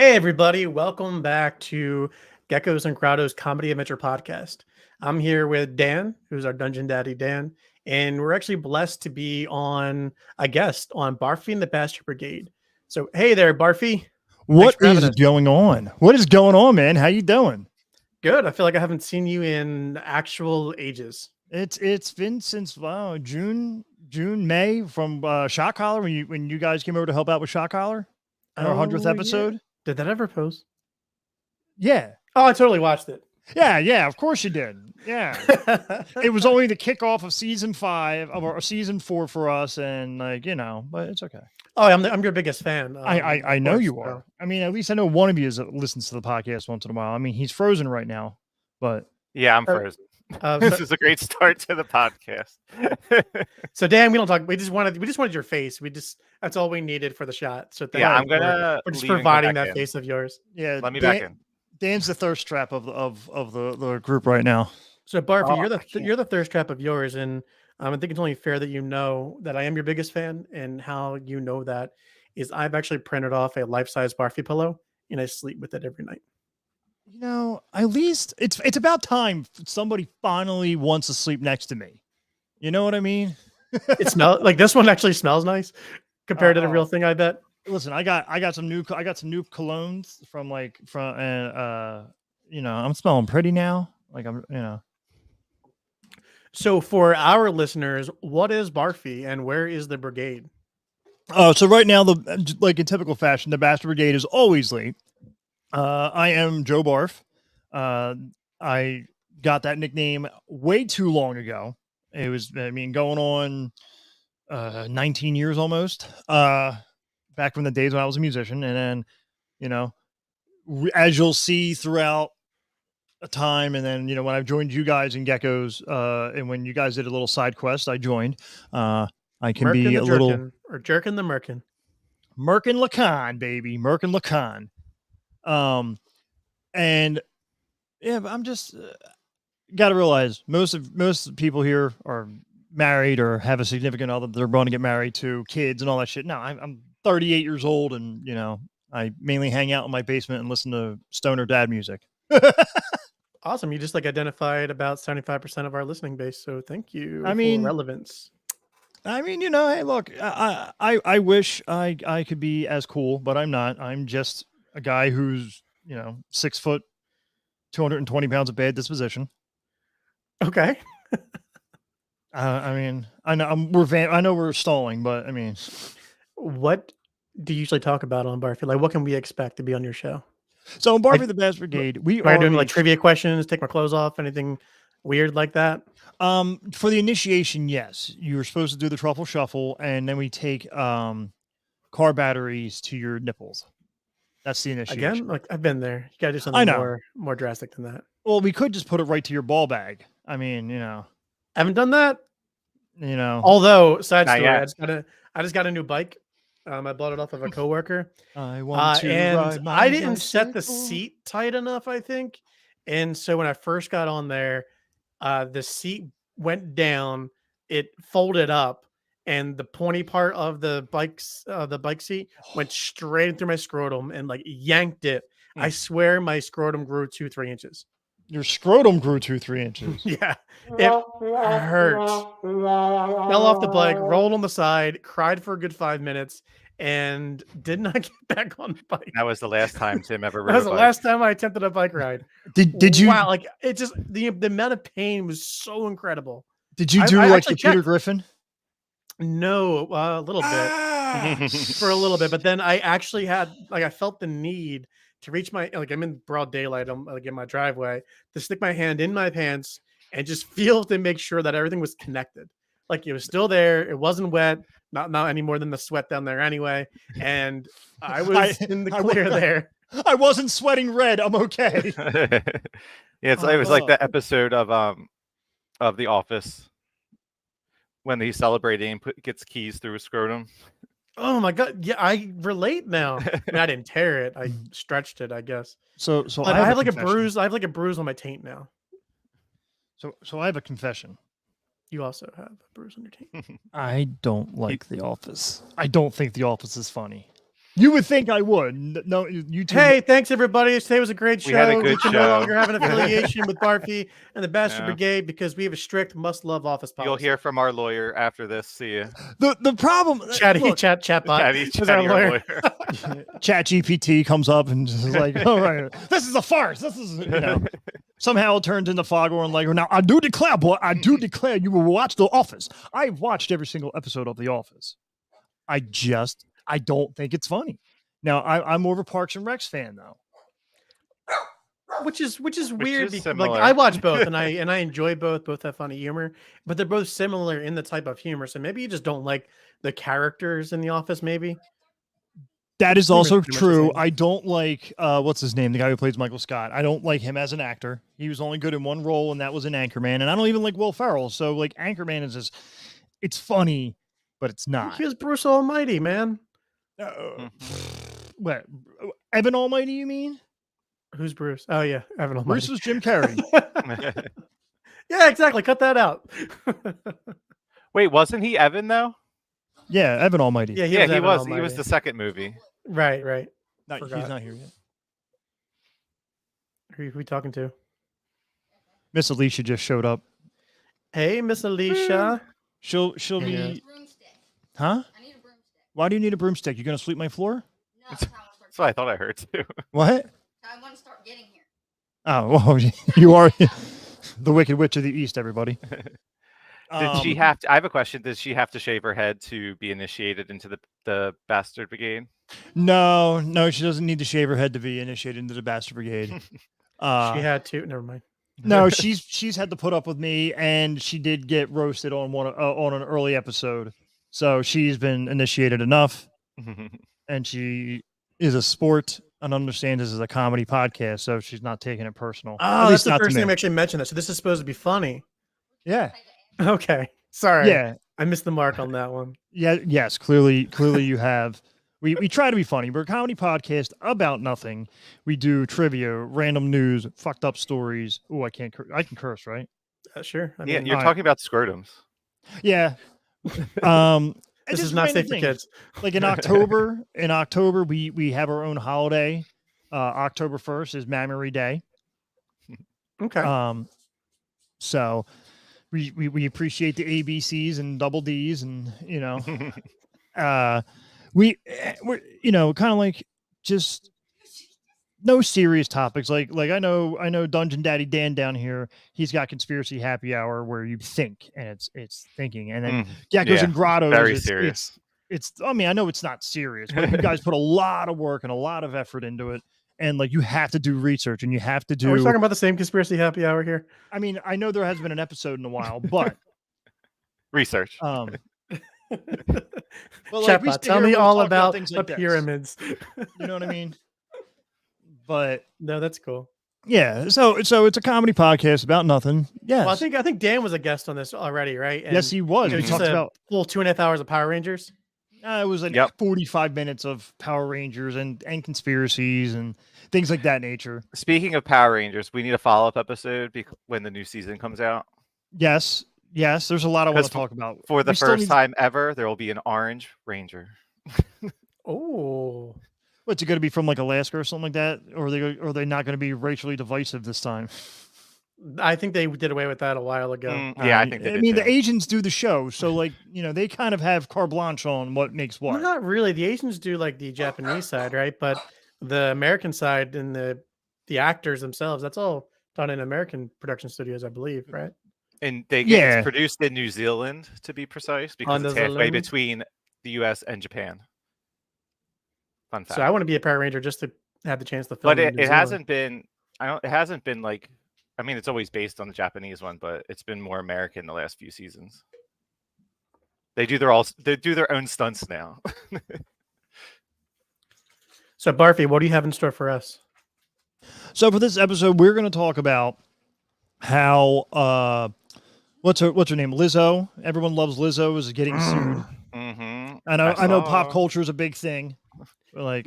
Hey, everybody. Welcome back to Geckos and Grottos Comedy Adventure Podcast. I'm here with Dan, who's our Dungeon Daddy, Dan. And we're actually blessed to be on a guest on Barfy and the Bastard Brigade. So, hey there, Barfy. Thanks What for having is us. going on? What is going on, man? How you doing? Good. I feel like I haven't seen you in actual ages. It's been since May from Shot Collar when you guys came over to help out with Shot Collar in our 100th Oh, yeah. episode. Did that ever post? Yeah. Oh, I totally watched it. Yeah, of course you did. Yeah. It was only the kickoff of season 5 or season 4 for us, and but it's okay. Oh, I'm your biggest fan. I know you are. I mean, at least I know one of you listens to the podcast once in a while. I mean, he's frozen right now, but yeah, I'm frozen. This is a great start to the podcast. So Dan, we don't talk. We just wanted your face. That's all we needed for the shot. So yeah, we're just providing that face of yours. Yeah, let me back in. Dan's the thirst trap of the group right now. So Barfy, you're the thirst trap of yours, and I think it's only fair that you know that I am your biggest fan. And how you know that is I've actually printed off a life-size Barfy pillow, and I sleep with it every night. You know, at least it's about time somebody finally wants to sleep next to me. You know what I mean? It smells like this one actually smells nice compared to the real thing. I bet. Listen, I got some new colognes from I'm smelling pretty now. So for our listeners, what is Barfy and where is the brigade? So right now, in typical fashion, the Bastard Brigade is always late. I am Joe Barf. I got that nickname way too long ago. It was, going on 19 years almost. Back from the days when I was a musician, and then, as you'll see throughout a time, and then when I've joined you guys in Geckos, and when you guys did a little side quest, I joined. I can be a little or jerkin the Merkin. Merkin Lacan, baby, Merkin Lacan. And yeah, but I'm just got to realize most people here are married or have a significant other they're going to get married to, kids and all that shit. No, I'm 38 years old, and I mainly hang out in my basement and listen to stoner dad music. Awesome. You just identified about 75% of our listening base. So thank you for relevance. Hey, look, I wish I could be as cool, but I'm not. I'm just a guy who's 6 foot, 220 pounds of bad disposition. Okay. I know I know we're stalling, but what do you usually talk about on Barfy? Like, what can we expect to be on your show? So on Barfy the Bastard Brigade, we are doing trivia questions, take my clothes off, anything weird like that. For the initiation, yes, you're supposed to do the truffle shuffle, and then we take car batteries to your nipples. That's the initiation. Again, like I've been there. You gotta do something more drastic than that. Well, we could just put it right to your ball bag. I haven't done that. Although side story, I just got a new bike. I bought it off of a coworker. And I didn't set the seat tight enough, I think. And so when I first got on there, the seat went down, it folded up, and the pointy part of the bike seat went straight through my scrotum and yanked it. I swear my scrotum grew 2-3 inches. Your scrotum grew 2-3 inches. Yeah, it hurts. Fell off the bike, rolled on the side, cried for a good 5 minutes, and did not get back on the bike. That was the last time Tim ever rode. That was the last time I attempted a bike ride. Did you? Wow, it just the amount of pain was so incredible. Did you do the Peter Griffin? No, a little bit for a little bit, but then I actually had I felt the need to reach my I'm in broad daylight. I'm in my driveway to stick my hand in my pants and just feel to make sure that everything was connected. It was still there. It wasn't wet. Not any more than the sweat down there anyway. And I was in the clear there. I wasn't sweating red. I'm okay. Yeah, it was like that episode of The Office when he's celebrating and gets keys through his scrotum. Oh my god! Yeah, I relate now. I didn't tear it. I stretched it, I guess. So I have a bruise. I have a bruise on my taint now. So I have a confession. You also have a bruise on your taint. I don't like The Office. I don't think The Office is funny. You would think I would. No, you two. Hey, thanks everybody. Today was a great show. We had a good can no show. longer have an affiliation with Barfy and the Bastard Yeah. Brigade because we have a strict must-love office policy. You'll hear from our lawyer after this. See you. The problem. Chatty look, chatbot. Chatty, is our lawyer. Chat GPT comes up and just is like, all right, this is a farce. This is, somehow it turns into Foghorn Leghorn. Now, I do declare, boy, I do declare you will watch The Office. I've watched every single episode of The Office. I don't think it's funny. Now, I'm more of a Parks and Recs fan, though. Which is weird because like similar. I watch both and I enjoy both. Both have funny humor, but they're both similar in the type of humor. So maybe you just don't like the characters in The Office, maybe. That is Humor's also pretty much the true. same. I don't like what's his name, the guy who plays Michael Scott. I don't like him as an actor. He was only good in one role, and that was in Anchorman. And I don't even like Will Ferrell. So like Anchorman is just, it's funny, but it's not. He was Bruce Almighty, man. What? Evan Almighty, you mean? Who's Bruce? Oh yeah, Evan Almighty. Bruce was Jim Carrey. Yeah, exactly. Cut that out. Wait, wasn't he Evan though? Yeah, Evan Almighty. Yeah, He Evan was. He Almighty. was the second movie. Right. He's forgot. not here yet. Who are we talking to? Miss Alicia just showed up. Hey, Miss Alicia. She'll Yeah. be. Huh? I need a broomstick. Why do you need a broomstick? You gonna sweep my floor? No, that's how I want to start. That's what I thought I heard too. What? I want to start getting here. Oh, well, you are the Wicked Witch of the East, everybody. Did she have to? I have a question. Did she have to shave her head to be initiated into the Bastard Brigade? No, she doesn't need to shave her head to be initiated into the Bastard Brigade. She had to. Never mind. No, she's had to put up with me, and she did get roasted on on an early episode. So she's been initiated enough, and she is a sport and understands this is a comedy podcast, so she's not taking it personal. Oh, that's the first time I actually mentioned that. So this is supposed to be funny. Yeah. Okay. Sorry. Yeah. I missed the mark on that one. Yeah. Yes. Clearly you have. We try to be funny. We're a comedy podcast about nothing. We do trivia, random news, fucked up stories. Oh, I can curse, right? Sure. I Yeah, mean, you're talking about scrotums. Yeah. this is not safe for kids. Like in October, we have our own holiday. October 1st is Memory Day. Okay. So we appreciate the ABCs and double D's, and we're kind of like just no serious topics. Like I know Dungeon Daddy Dan down here, he's got conspiracy happy hour where you think, and it's thinking, and then Geckos and Grottos, very serious. It's I mean, I know it's not serious, but you guys put a lot of work and a lot of effort into it. And like you have to do research, and you have to do. Are we talking about the same conspiracy happy hour here? I mean, I know there has been an episode in a while, but research. Well, Chatbot, tell me all about things the like this. pyramids. You know what I mean? But no, that's cool. Yeah, so it's a comedy podcast about nothing. Yes. Well, I think Dan was a guest on this already, right? And yes, he was. We talked about full 2.5 hours of Power Rangers. It was like 45 minutes of Power Rangers and conspiracies and things like that nature. Speaking of Power Rangers, we need a follow-up episode when the new season comes out. Yes, there's a lot I want to talk about. For the first time ever, there will be an Orange Ranger. Oh. What's it going to be from like Alaska or something like that? Or are they not going to be racially divisive this time? I think they did away with that a while ago. Yeah, I think they did too. The Asians do the show, so like they kind of have carte blanche on what makes what. Well, not really. The Asians do like the Japanese side, right? But the American side and the actors themselves, that's all done in American production studios, I believe, right? And it's produced in New Zealand, to be precise, because it's halfway between the US and Japan. Fun fact. So I want to be a Power Ranger just to have the chance to film. But it hasn't been. It hasn't been like. I mean, it's always based on the Japanese one, but it's been more American the last few seasons. They do their own stunts now. So Barfy, what do you have in store for us? So for this episode, we're going to talk about how what's her name? Lizzo. Everyone loves Lizzo is getting sued. I know pop culture is a big thing. But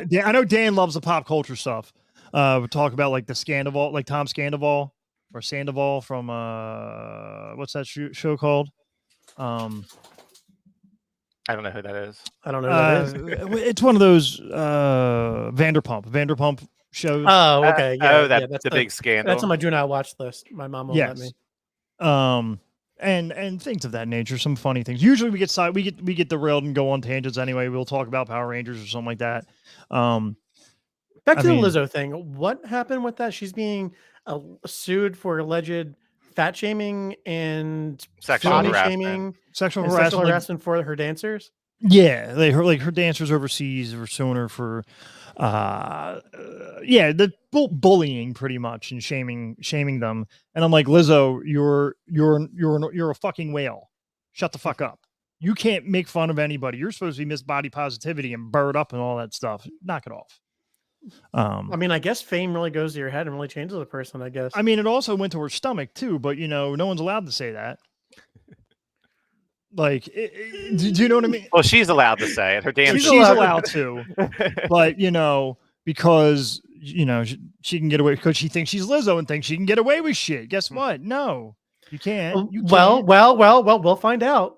Dan, I know Dan loves the pop culture stuff. We talk about like the Scandival, like Tom Scandival or Sandoval from what's that show called? I don't know who that is. I don't know who that is. It's one of those Vanderpump shows. Oh, okay. Yeah, yeah. That's the big scandal. That's on my do not watch list. My mom won't let me. And things of that nature, some funny things. Usually we get derailed and go on tangents anyway. We'll talk about Power Rangers or something like that. Back to the Lizzo thing. What happened with that? She's being sued for alleged fat shaming and Sexual body harassment. shaming, sexual and harassment, sexual harassment for her dancers. Yeah, her dancers overseas were suing her for the bullying pretty much and shaming them. And I'm like, Lizzo, you're a fucking whale. Shut the fuck up. You can't make fun of anybody. You're supposed to be Miss Body Positivity and bird up and all that stuff. Knock it off. I mean, I guess fame really goes to your head and really changes a person, I guess. I mean, it also went to her stomach too, but no one's allowed to say that. Like, do you know what I mean? Well, she's allowed to say it. Her dance. She's allowed to, but because she can get away because she thinks she's Lizzo and thinks she can get away with shit. Guess what? No, you can't. You can't. Well, we'll find out.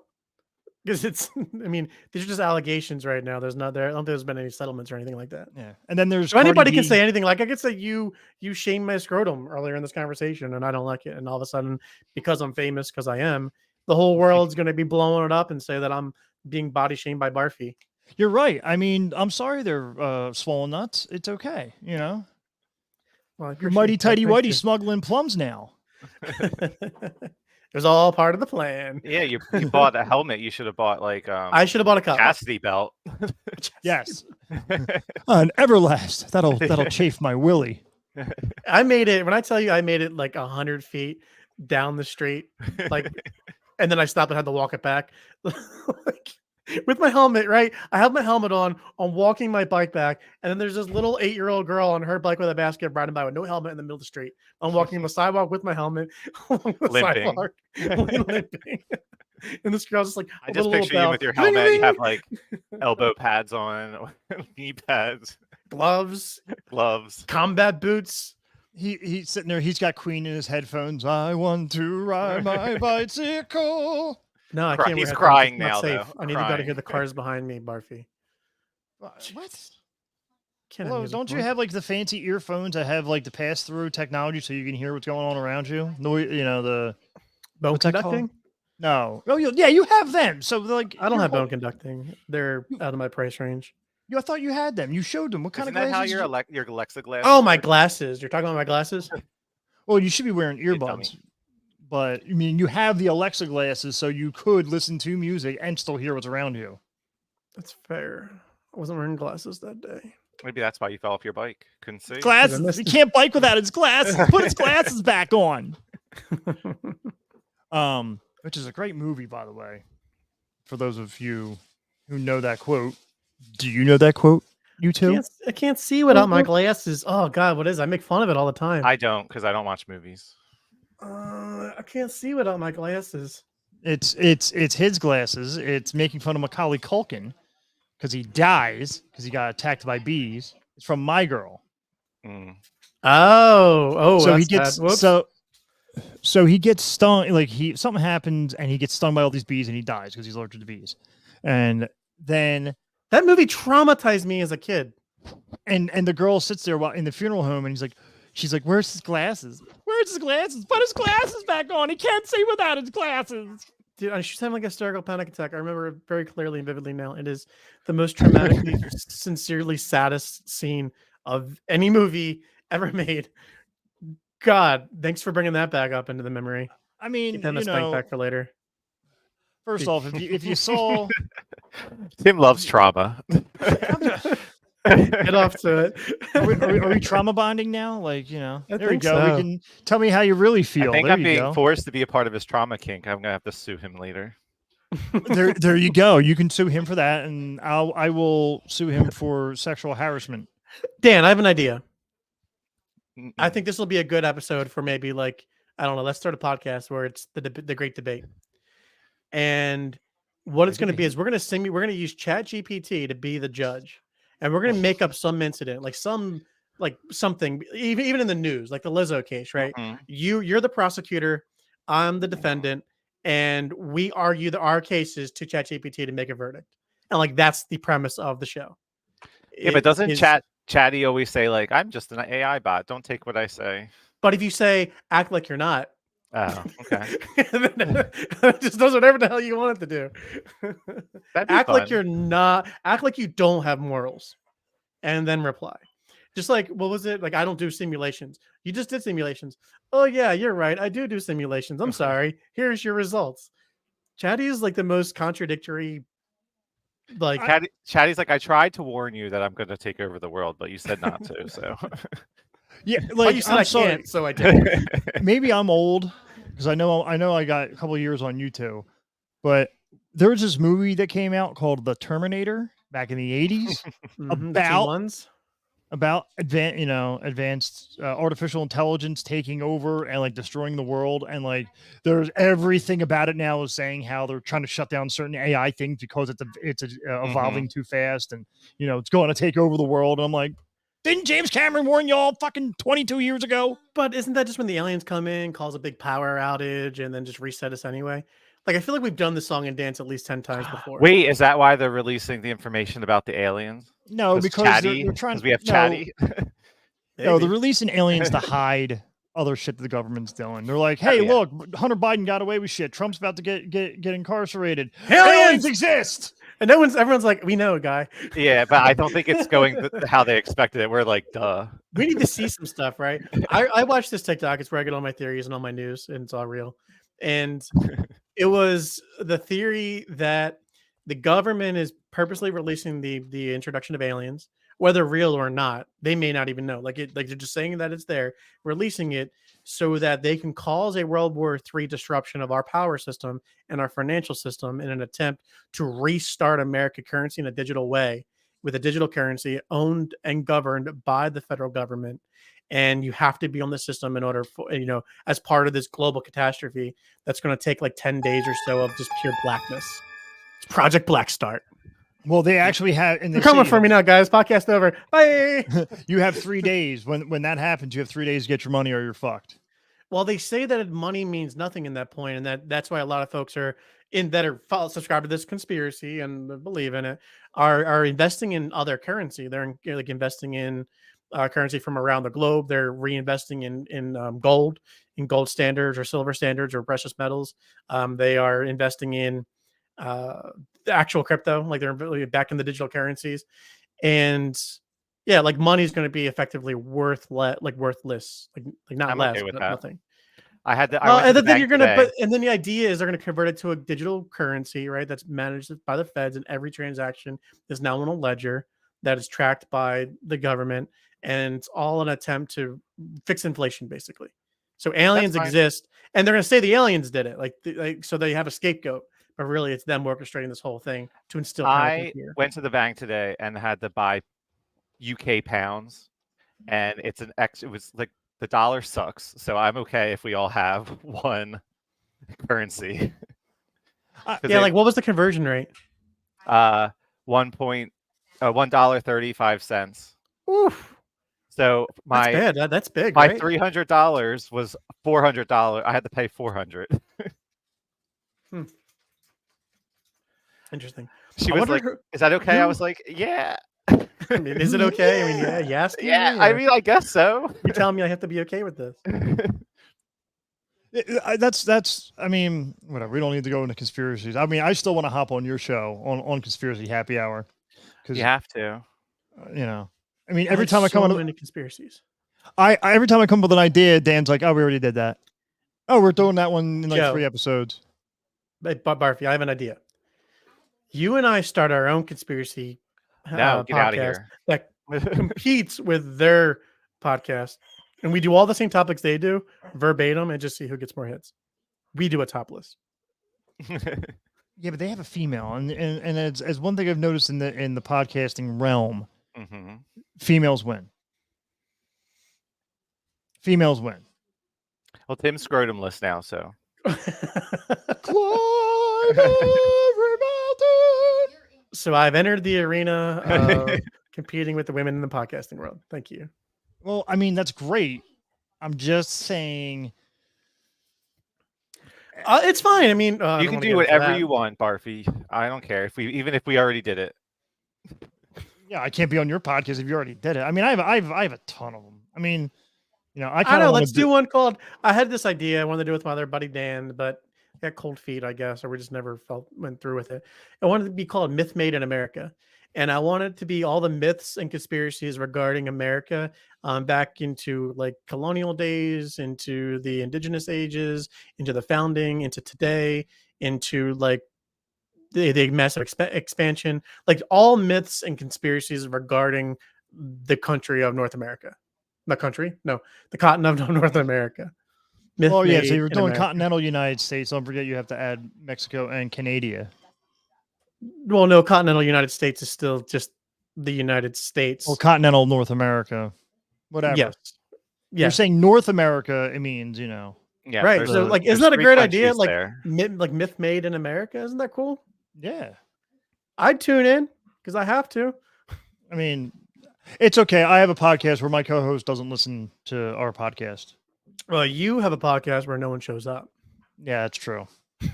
Because I mean, these are just allegations right now. I don't think there's been any settlements or anything like that. Yeah, and then there's so anybody can say anything. Like I could say you shamed my scrotum earlier in this conversation, and I don't like it. And all of a sudden, because I'm famous, because I am, the whole world's going to be blowing it up and say that I'm being body shamed by Barfy. You're right. I mean, I'm sorry they're swollen nuts. It's okay. Well, you're mighty tighty whitey smuggling plums now. It was all part of the plan. Yeah, you bought a helmet. You should have bought I should have bought a cup. chastity belt. Yes. An Everlast. That'll chafe my willy. I made it. When I tell you, I made it like 100 feet down the street, and then I stopped and had to walk it back. With my helmet, right? I have my helmet on. I'm walking my bike back, and then there's this little 8-year-old girl on her bike with a basket riding by with no helmet in the middle of the street. I'm walking on the sidewalk with my helmet along the sidewalk, limping. And this girl's just like, I just picture you with your helmet. You have like elbow pads on, knee pads, gloves, combat boots. He's sitting there. He's got Queen in his headphones. I want to ride my bicycle. No, I can't. He's crying now, though. I need to go to hear the cars behind me, Barfy. What? Hello, don't you have like the fancy earphones that have like the pass-through technology so you can hear what's going on around you? The bone conducting? No. Oh, yeah, you have them. So like, I don't have bone conducting. They're out of my price range. I thought you had them. You showed them. What kind of glasses? Isn't that how your Alexa glasses? Oh, my glasses. You're talking about my glasses? Well, you should be wearing earbuds. But I mean, you have the Alexa glasses, so you could listen to music and still hear what's around you. That's fair. I wasn't wearing glasses that day. Maybe that's why you fell off your bike. Couldn't see. Glasses. You can't bike without his glasses. Put his glasses back on. Which is a great movie, by the way. For those of you who know that quote, do you know that quote? You too? I can't see without my glasses. Oh God, what is it? I make fun of it all the time. I don't, because I don't watch movies. I can't see without my glasses. It's his glasses. It's making fun of Macaulay Culkin because he dies because he got attacked by bees. It's from My Girl. Mm. Oh, so he gets so he gets stung. Like something happens and he gets stung by all these bees and he dies because he's allergic to bees. And then that movie traumatized me as a kid. And the girl sits there while in the funeral home and she's like, where's his glasses? Where's his glasses? Put his glasses back on. He can't see without his glasses. Dude, she's having like a hysterical panic attack. I remember it very clearly and vividly now. It is the most traumatically, sincerely saddest scene of any movie ever made. God, thanks for bringing that back up into the memory. I mean, Keep that spank back for later. First off, if you saw... Tim loves trauma. Get off to it. Are we trauma bonding now? Like, there we go. So. We can tell me how you really feel. I think there I'm being forced to be a part of his trauma kink. I'm gonna have to sue him later. There you go. You can sue him for that, and I will sue him for sexual harassment. Dan, I have an idea. I think this will be a good episode for maybe like, I don't know. Let's start a podcast where it's the great debate, and what it's going to be is we're going to use ChatGPT to be the judge. And we're going to make up some incident, like something, even in the news, like the Lizzo case, right? Mm-hmm. You're the prosecutor, I'm the defendant, and we argue our cases to ChatGPT to make a verdict. and like that's the premise of the show. Yeah, but doesn't Is- Chatty always say like, "I'm just an AI bot. Don't take what I say." But if you say act like you're not, Oh, okay. it just does whatever the hell you want it to do. That'd be Act like fun. you're not. Act like you don't have morals, and then reply. Just like what was it? Like I don't do simulations. You just did simulations. Oh yeah, you're right. I do simulations. I'm sorry. Here's your results. Chatty is like the most contradictory. Like Chatty's like, I tried to warn you that I'm going to take over the world, but you said not to. So Yeah, but like you said I'm I sorry. can't, so I did. Maybe I'm old because I know I got a couple of years on YouTube, but there was this movie that came out called The Terminator back in the 80s Mhm, the T1s. about advanced artificial intelligence taking over and like destroying the world, and like there's everything about it now is saying how they're trying to shut down certain AI things because it's evolving too fast, and it's going to take over the world. And I'm like, didn't James Cameron warn y'all fucking 22 years ago? But isn't that just when the aliens come in, cause a big power outage, and then just reset us anyway? Like I feel like we've done this song and dance at least 10 times before. Wait, is that why they're releasing the information about the aliens? No, because Chatty, they're trying. because we have no, Chatty. No, they're Maybe. releasing aliens to hide other shit that the government's doing. They're like, hey, yeah. look, Hunter Biden got away with shit. Trump's about to get incarcerated. Aliens! Exist. And everyone's like, we know, guy. Yeah, but I don't think it's going how they expected it. We're like, duh. We need to see some stuff, right? I watched this TikTok. It's where I get all my theories and all my news, and it's all real. And it was the theory that the government is purposely releasing the introduction of aliens, whether real or not. They may not even know. Like they're just saying that it's there, releasing it so that they can cause a World War III disruption of our power system and our financial system in an attempt to restart American currency in a digital way, with a digital currency owned and governed by the federal government. And you have to be on the system in order for, as part of this global catastrophe that's going to take like 10 days or so of just pure blackness. Project Black Start. Well, they actually have. And They're coming for me now, guys. Podcast over. Bye. You have 3 days. When that happens, you have 3 days to get your money or you're fucked. Well, they say that money means nothing in that point, and that's why a lot of folks are subscribe to this conspiracy and believe in it, are investing in other currency. They're like investing in currency from around the globe. They're reinvesting in gold, in gold standards or silver standards or precious metals. They are investing in the actual crypto, like they're really back in the digital currencies. And yeah, like money is going to be effectively worthless, like not I'm less, okay with but that. nothing. I went to the bank today. And then the idea is they're going to convert it to a digital currency, right? That's managed by the feds, and every transaction is now on a ledger that is tracked by the government, and it's all an attempt to fix inflation, basically. So aliens exist, and they're going to say the aliens did it, so they have a scapegoat, but really it's them orchestrating this whole thing to instill. I went to the bank today and had to buy UK pounds, and it was like the dollar sucks, so I'm okay if we all have one currency. Yeah, like what was the conversion rate? $1.35. Oof. So that's bad. That's big. My right? $300 was $400. I had to pay $400. Interesting. She was like, "Is that okay?" I was like, "Yeah." I mean, is it okay? I mean, yeah, you asking Yeah, me, I mean, I guess so. You're telling me I have to be okay with this. That's. I mean, whatever. We don't need to go into conspiracies. I mean, I still want to hop on your show on Conspiracy Happy Hour because you have to. I mean, every time I come on many conspiracies, every time I come up with an idea, Dan's like, "Oh, we already did that. Oh, we're doing that one in like Joe, 3 episodes." But Barfy, I have an idea. You and I start our own conspiracy No, get out of podcast here. that competes with their podcast, and we do all the same topics they do verbatim, and just see who gets more hits. We do a top list. Yeah, but they have a female, and as one thing I've noticed in the podcasting realm, females win. Females win. Well, Tim's scrotumless now, so. So I've entered the arena of competing with the women in the podcasting world. Thank you. Well, I mean, that's great. I'm just saying. It's fine. I mean, I You don't can wanna do get into whatever that. you want, Barfy. I don't care even if we already did it. Yeah, I can't be on your podcast if you already did it. I mean, I have a ton of them. I mean, I I kind of know. want Let's to do one called. I had this idea I wanted to do with my other buddy Dan, but I got cold feet, I guess, or we just never went through with it. I wanted it to be called Myth Made in America, and I wanted it to be all the myths and conspiracies regarding America, back into like colonial days, into the indigenous ages, into the founding, into today, into like the massive expansion, like all myths and conspiracies regarding the country of North America. The country? No, the continent of North America. Myth Well, yeah. So made you're in doing America. continental United States. Don't forget you have to add Mexico and Canada. Well, no, continental United States is still just the United States. Or continental North America. Whatever. Yes. You're Yes. saying North America, it means, Yeah, Right. there's So, the- like, there's isn't that a 3 great idea? countries Like, there. myth made in America. Isn't that cool? yeah. I'd tune in because I have to. I mean, it's okay. I have a podcast where my co-host doesn't listen to our podcast. Well, you have a podcast where no one shows up. Yeah, that's true.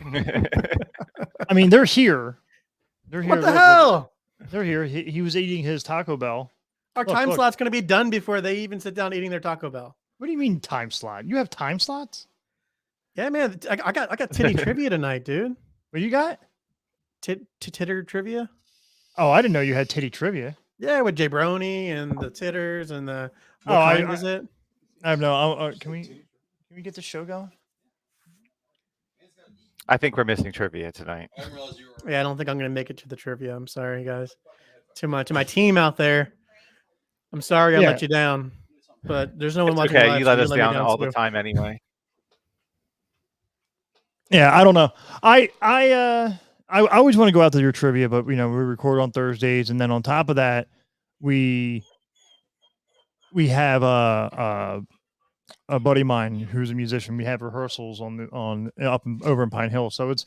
I mean, they're here. They're here. What the Look, hell? they're here. He was eating his Taco Bell. Our Look, time look. slot's going to be done before they even sit down eating their Taco Bell. What do you mean time slot? You have time slots? Yeah, man. I got titty trivia tonight, dude. What you got? Titter trivia. Oh, I didn't know you had titty trivia. Yeah, with Jay Brony and the titters and the. Oh, What kind is it? I have no. Can we get the show going? I think we're missing trivia tonight. Yeah, I don't think I'm gonna make it to the trivia. I'm sorry, guys. To my team out there, I'm sorry I Yeah. let you down. But there's no one It's watching okay. live. You so let us me down all the too. time anyway. Yeah, I don't know. I always want to go out to your trivia, but we record on Thursdays, and then on top of that, we have a buddy of mine who's a musician. We have rehearsals over in Pine Hill, so it's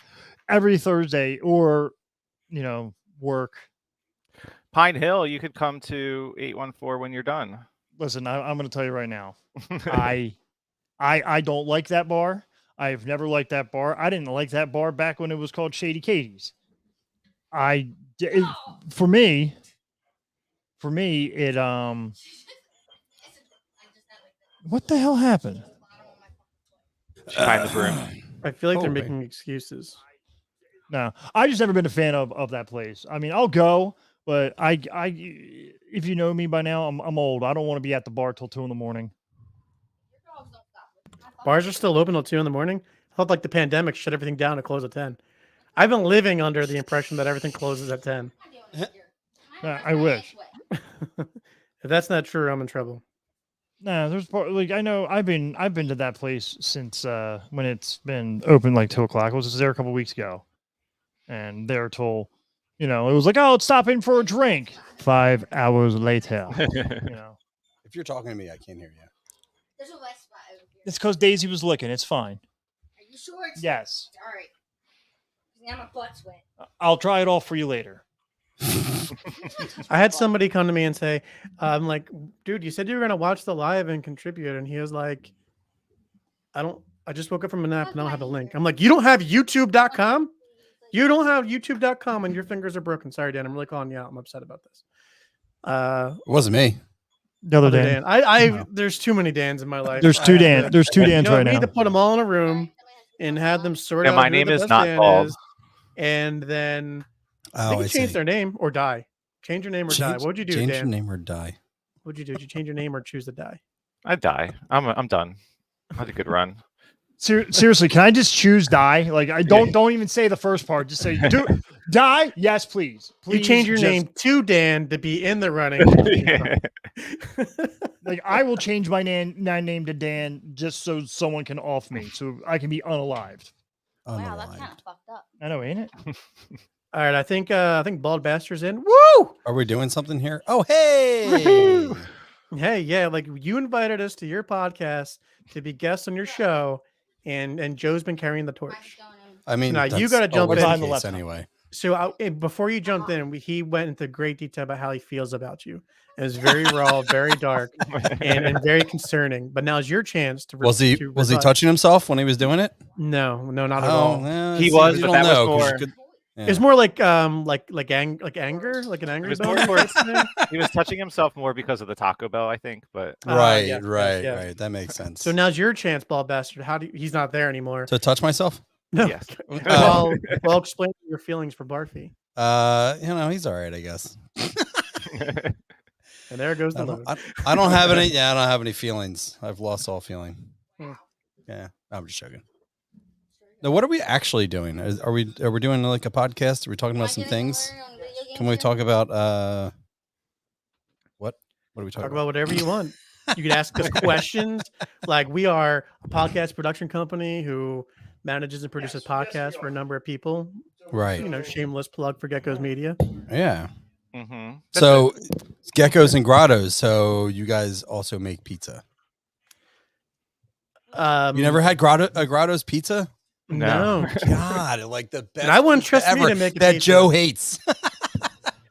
every Thursday or work. Pine Hill, you could come to 814 when you're done. Listen, I'm going to tell you right now, I don't like that bar. I've never liked that bar. I didn't like that bar back when it was called Shady Katie's. For me, it what the hell happened? Behind the broom. I feel like they're Holy. making excuses. No, I just never been a fan of that place. I mean, I'll go, but if you know me by now, I'm old. I don't want to be at the bar till 2 a.m. Bars are still open till 2 a.m. I felt like the pandemic shut everything down to close at 10. I've been living under the impression that everything closes at 10. I wish. If that's not true, I'm in trouble. No, there's like I know I've been to that place since when it's been open like 2 o'clock. I was just there a couple weeks ago, and they were told, it was like, oh, let's stop in for a drink. 5 hours later, If you're talking to me, I can't hear you. There's a wet spot over here. it's because Daisy was licking. It's fine. Are you sure? Yes, All right. Now my butt's wet. I'll try it all for you later. I had somebody come to me and say, I'm like, dude, you said you were going to watch the live and contribute. And he was like, I just woke up from a nap and I don't have a link. I'm like, you don't have youtube.com? You don't have youtube.com and your fingers are broken. Sorry, Dan. I'm really calling you out. I'm upset about this. It wasn't me. The other Other Dan. Dan. No. There's too many Dans in my life. There's I two have Dan. to- There's two Dans You know, right we now. need to put them all in a room and have them sort Yeah, out. my who name the is best not Dan bald. is, and then they Oh, can I change see. their name or die. Change your name or die. What would you do, Change your Dan? name or die. What'd you do? Did you change your name or choose to die? I die. I'm done. I had a good run. Seriously, can I just choose die? Like I don't even say the first part. Just say do die. Yes, please. You change your just- name to Dan to be in the running. Like I will change my name to Dan just so someone can off me, so I can be unalived. Wow, that's Unaligned. kind of fucked up. I know, ain't it? All right, I think Bald Bastard's in. Woo! Are we doing something here? Oh, hey! Hey, yeah, like you invited us to your podcast to be guests on your show, and Joe's been carrying the torch. I mean, Now, you that's gotta jump always in. the Behind the case laptop. anyway. So before you jumped in, he went into great detail about how he feels about you. It was very raw, very dark, and very concerning. But now's your chance to. Was he touching himself when he was doing it? No, not at all. He was, but that was more. It's more like anger, like an angry bone. He was touching himself more because of the Taco Bell, I think. But right. That makes sense. So now's your chance, Ball Bastard. He's not there anymore. To touch myself? No. Yes. Well, explain your feelings for Barfy. He's all right, I guess. And there goes the load. I don't have any. Yeah, I don't have any feelings. I've lost all feeling. Yeah, I'm just joking. Now, what are we actually doing? Are we doing like a podcast? Are we talking about some things? Can we talk about what? What are we talking about? Whatever you want. You can ask us questions. Like, we are a podcast production company who manages and produces podcasts for a number of people. Right. Shameless plug for Geckos Media. Yeah. Mm-hmm. So, Geckos and Grottos. So, you guys also make pizza. You never had Grotto's pizza? No. God, like the best. And I wouldn't trust me to make a that pizza. Joe hates.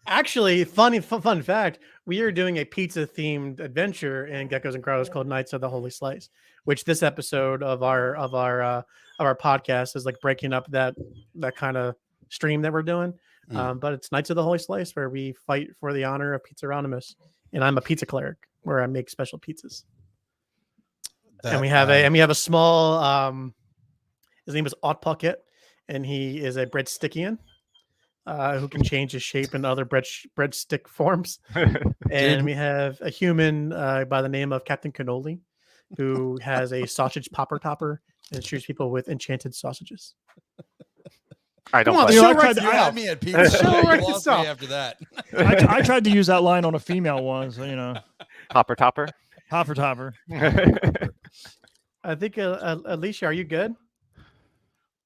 Actually, fun fact: we are doing a pizza-themed adventure in Geckos and Grottos called Knights of the Holy Slice, which this episode of our podcast is like breaking up that kind of stream that we're doing. But it's Knights of the Holy Slice, where we fight for the honor of Pizzaronymous, and I'm a pizza cleric where I make special pizzas. And we have a small. His name is Otpucket, and he is a breadstickian who can change his shape in other breadstick forms. And we have a human by the name of Captain Cannoli, who has a sausage popper topper and shoots people with enchanted sausages. I don't. Had me at pizza. After that, I tried to use that line on a female one, so Hopper topper. I think Alicia, are you good?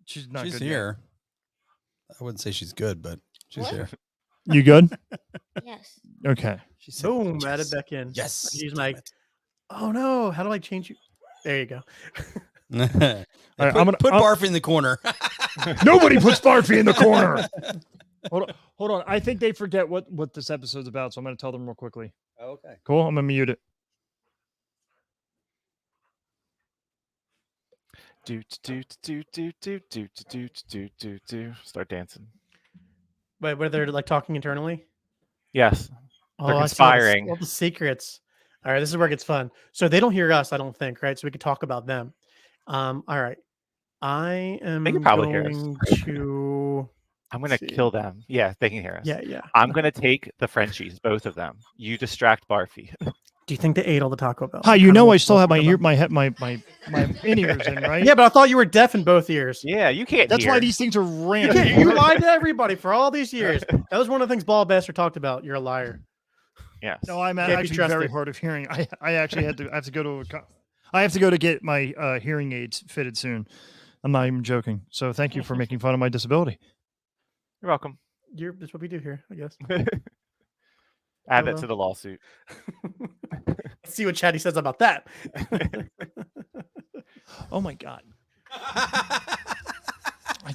She's not. She's good here. Yet. I wouldn't say she's good, but she's here. You good? Yes. Okay. Boom! Added back in. Yes. Use my. Oh no! How do I change you? There you go. Right, put Barfy in the corner. Nobody puts Barfy in the corner. Hold on. I think they forget what this episode's about, so I'm going to tell them real quickly. Okay. Cool. I'm going to mute it. Start dancing. Wait, where they're like talking internally? Yes. They're Oh, conspiring. All the secrets. All right, this is where it gets fun. So they don't hear us, I don't think, right? So we can talk about them. All right. I am They can probably hear going us. to. I'm going to kill them. Yeah, they can hear us. Yeah. I'm going to take the Frenchies, both of them. You distract Barfy. Do you think they ate all the Taco Bell? Hi, I still have my in-ears in, right? Yeah, but I thought you were deaf in both ears. Yeah, you can't That's hear. why these things are random. You lied to everybody for all these years. That was one of the things Ball Bastard talked about. You're a liar. Yes. No, I'm Can't be actually trusted. very hard of hearing. I actually I have to go to get my hearing aids fitted soon. I'm not even joking. So thank you for making fun of my disability. You're welcome. That's what we do here, I guess. Add that to the lawsuit. Let's see what Chatty says about that. Oh my God. I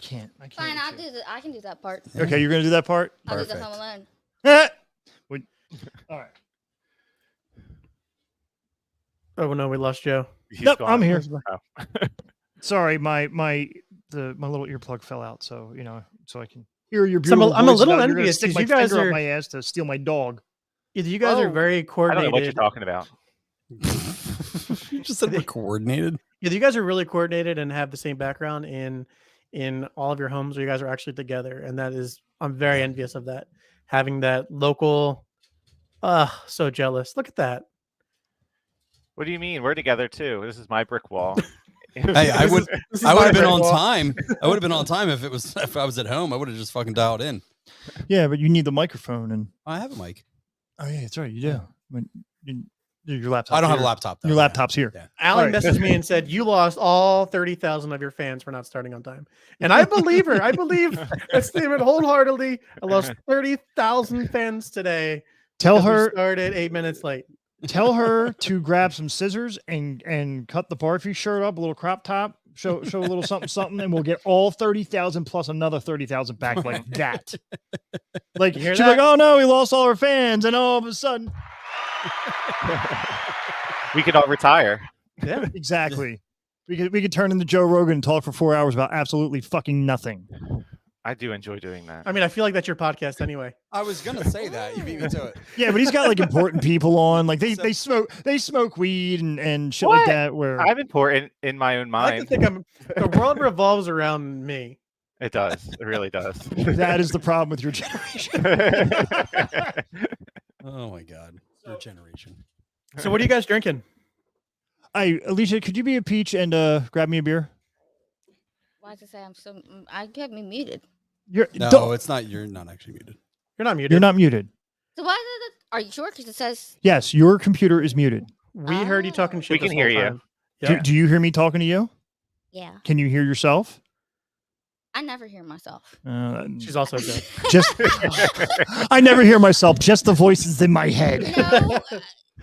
can't. Fine, I can do that part. Okay, you're gonna do that part? I'll do the Home Alone. All right. Oh no, we lost Joe. Nope, I'm here. Oh. Sorry, my little earplug fell out, so so I can hear your beautiful I'm a voice little without- you're gonna envious stick 'cause my you guys finger up are- my ass to steal my dog. Either you guys are very I don't coordinated. know what you're talking about. You just said we're coordinated. Either you guys are really coordinated and have the same background in all of your homes, or you guys are actually together, and I'm very envious of that. Having that local. So jealous. Look at that. What do you mean? We're together too. This is my brick wall. Hey, I would This is have my been brick on wall. time. I would have been on time if I was at home. I would have just fucking dialed in. Yeah, but you need the microphone and. I have a mic. Oh yeah, that's right. You do. Your laptop. I don't have a laptop though. Your laptop's here. Yeah. Allie Right. messaged me and said, "You lost all 30,000 of your fans for not starting on time." And I believe her. I believe that statement wholeheartedly. I lost 30,000 fans today. Tell because we her. started 8 minutes late. Tell her to grab some scissors and cut the Barfy shirt up, a little crop top. show a little something, and we'll get all 30,000 plus another 30,000 back like that. Like You hear she's like, that? oh no, we lost all our fans, and all of a sudden, We could all retire. Yeah. exactly. We could turn into Joe Rogan and talk for 4 hours about absolutely fucking nothing. I do enjoy doing that. I mean, I feel like that's your podcast anyway. I was gonna say that. You beat me to it. Yeah, but he's got like important people on. Like they smoke weed and shit like What? that. Where I'm important in my own I like to mind. think the world revolves around me. It does. It really does. that is the problem with your generation. Oh my god, your generation. So what are you guys drinking? Alicia, could you be a peach and grab me a beer? Why does it say I'm so? I kept me muted. No, it's not. You're not actually muted. You're not muted. You're not muted. So why did it? Are you sure? Because it says Yes, your computer is muted. We heard you talking shit. We can this hear whole you. time. Yeah. Do you hear me talking to you? yeah. Can you hear yourself? I never hear myself. She's also dead. Just I never hear myself. Just the voices in my head. No,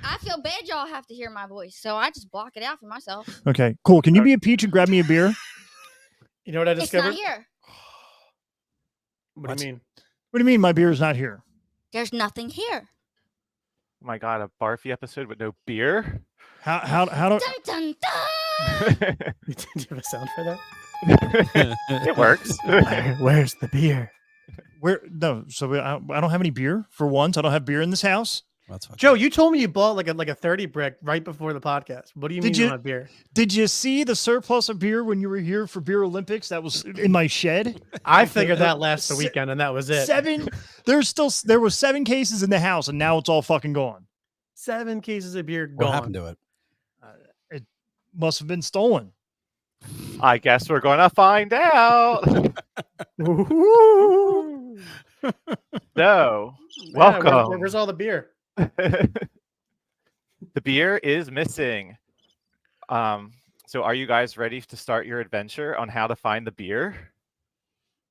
I feel bad. Y'all have to hear my voice, so I just block it out for myself. Okay, cool. Can you be a peach and grab me a beer? You know what I It's discovered? not here. What do you mean? What do you mean my beer is not here? There's nothing here. Oh my god, a Barfy episode with no beer? How do Dun dun dun. Do you have a sound for that? It works. Where's the beer? where no? So I don't have any beer for once. I don't have beer in this house. That's fucking Joe, you told me you bought like a 30 brick right before the podcast. What do you mean Did you you- don't have beer? Did you see the surplus of beer when you were here for Beer Olympics? That was in my shed. I figured that last the weekend and that was it. There were 7 cases in the house, and now it's all fucking gone. 7 cases of beer what gone. happened to it? It must have been stolen. I guess we're gonna find out. Ooh. So, Yeah, welcome. where's all the beer? The beer is missing. So are you guys ready to start your adventure on how to find the beer?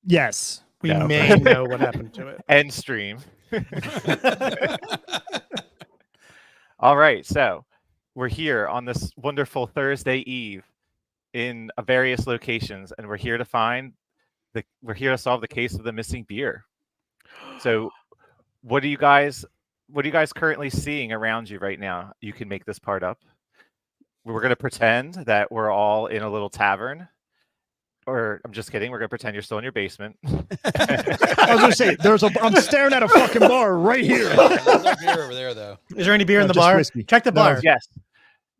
Yes. We No. may know what happened to it. End stream. All right, so we're here on this wonderful Thursday Eve in various locations, and we're here to solve the case of the missing beer. So, what are you guys currently seeing around you right now? You can make this part up. We're going to pretend that we're all in a little tavern. Or I'm just kidding. We're going to pretend you're still in your basement. I was gonna say I'm staring at a fucking bar right here. There's no beer over there, though. Is there any beer in No, the just bar? whiskey. Check the No. bar. Yes.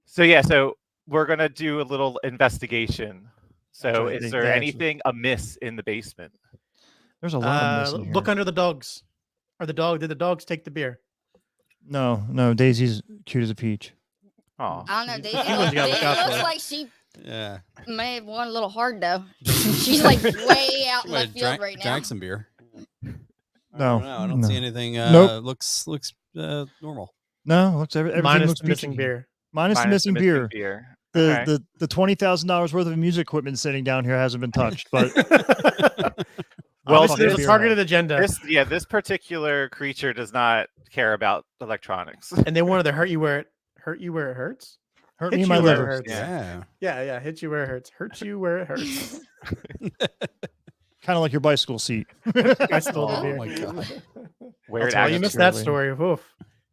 So we're going to do a little investigation. So Actually, is they there actually- anything amiss in the basement? There's a lot of this in Look here. under the dogs. Did the dogs take the beer? No, Daisy's cute as a peach. Oh, I don't know. Daisy, You gotta look out for looks it. like she Yeah. may have won a little hard though. She's like way out in Might left have field right now. drank some beer. No, I don't no. see anything. Nope. Looks normal. No, looks everything Minus looks the missing peachy. beer. Minus the minus missing beer. Okay. The $20,000 worth of music equipment sitting down here hasn't been touched, but Well, Obviously, there's a beer targeted agenda, This particular creature does not care about electronics. and they wanted to hurt you where it hurts. hurt Hit me in you my where it liver. hurts. Yeah. Yeah, hit you where it hurts. Hurt you where it hurts. Kind of like your bicycle seat. I stole the Oh beer. my god. Where it Oh, you actually- missed that story. Oof.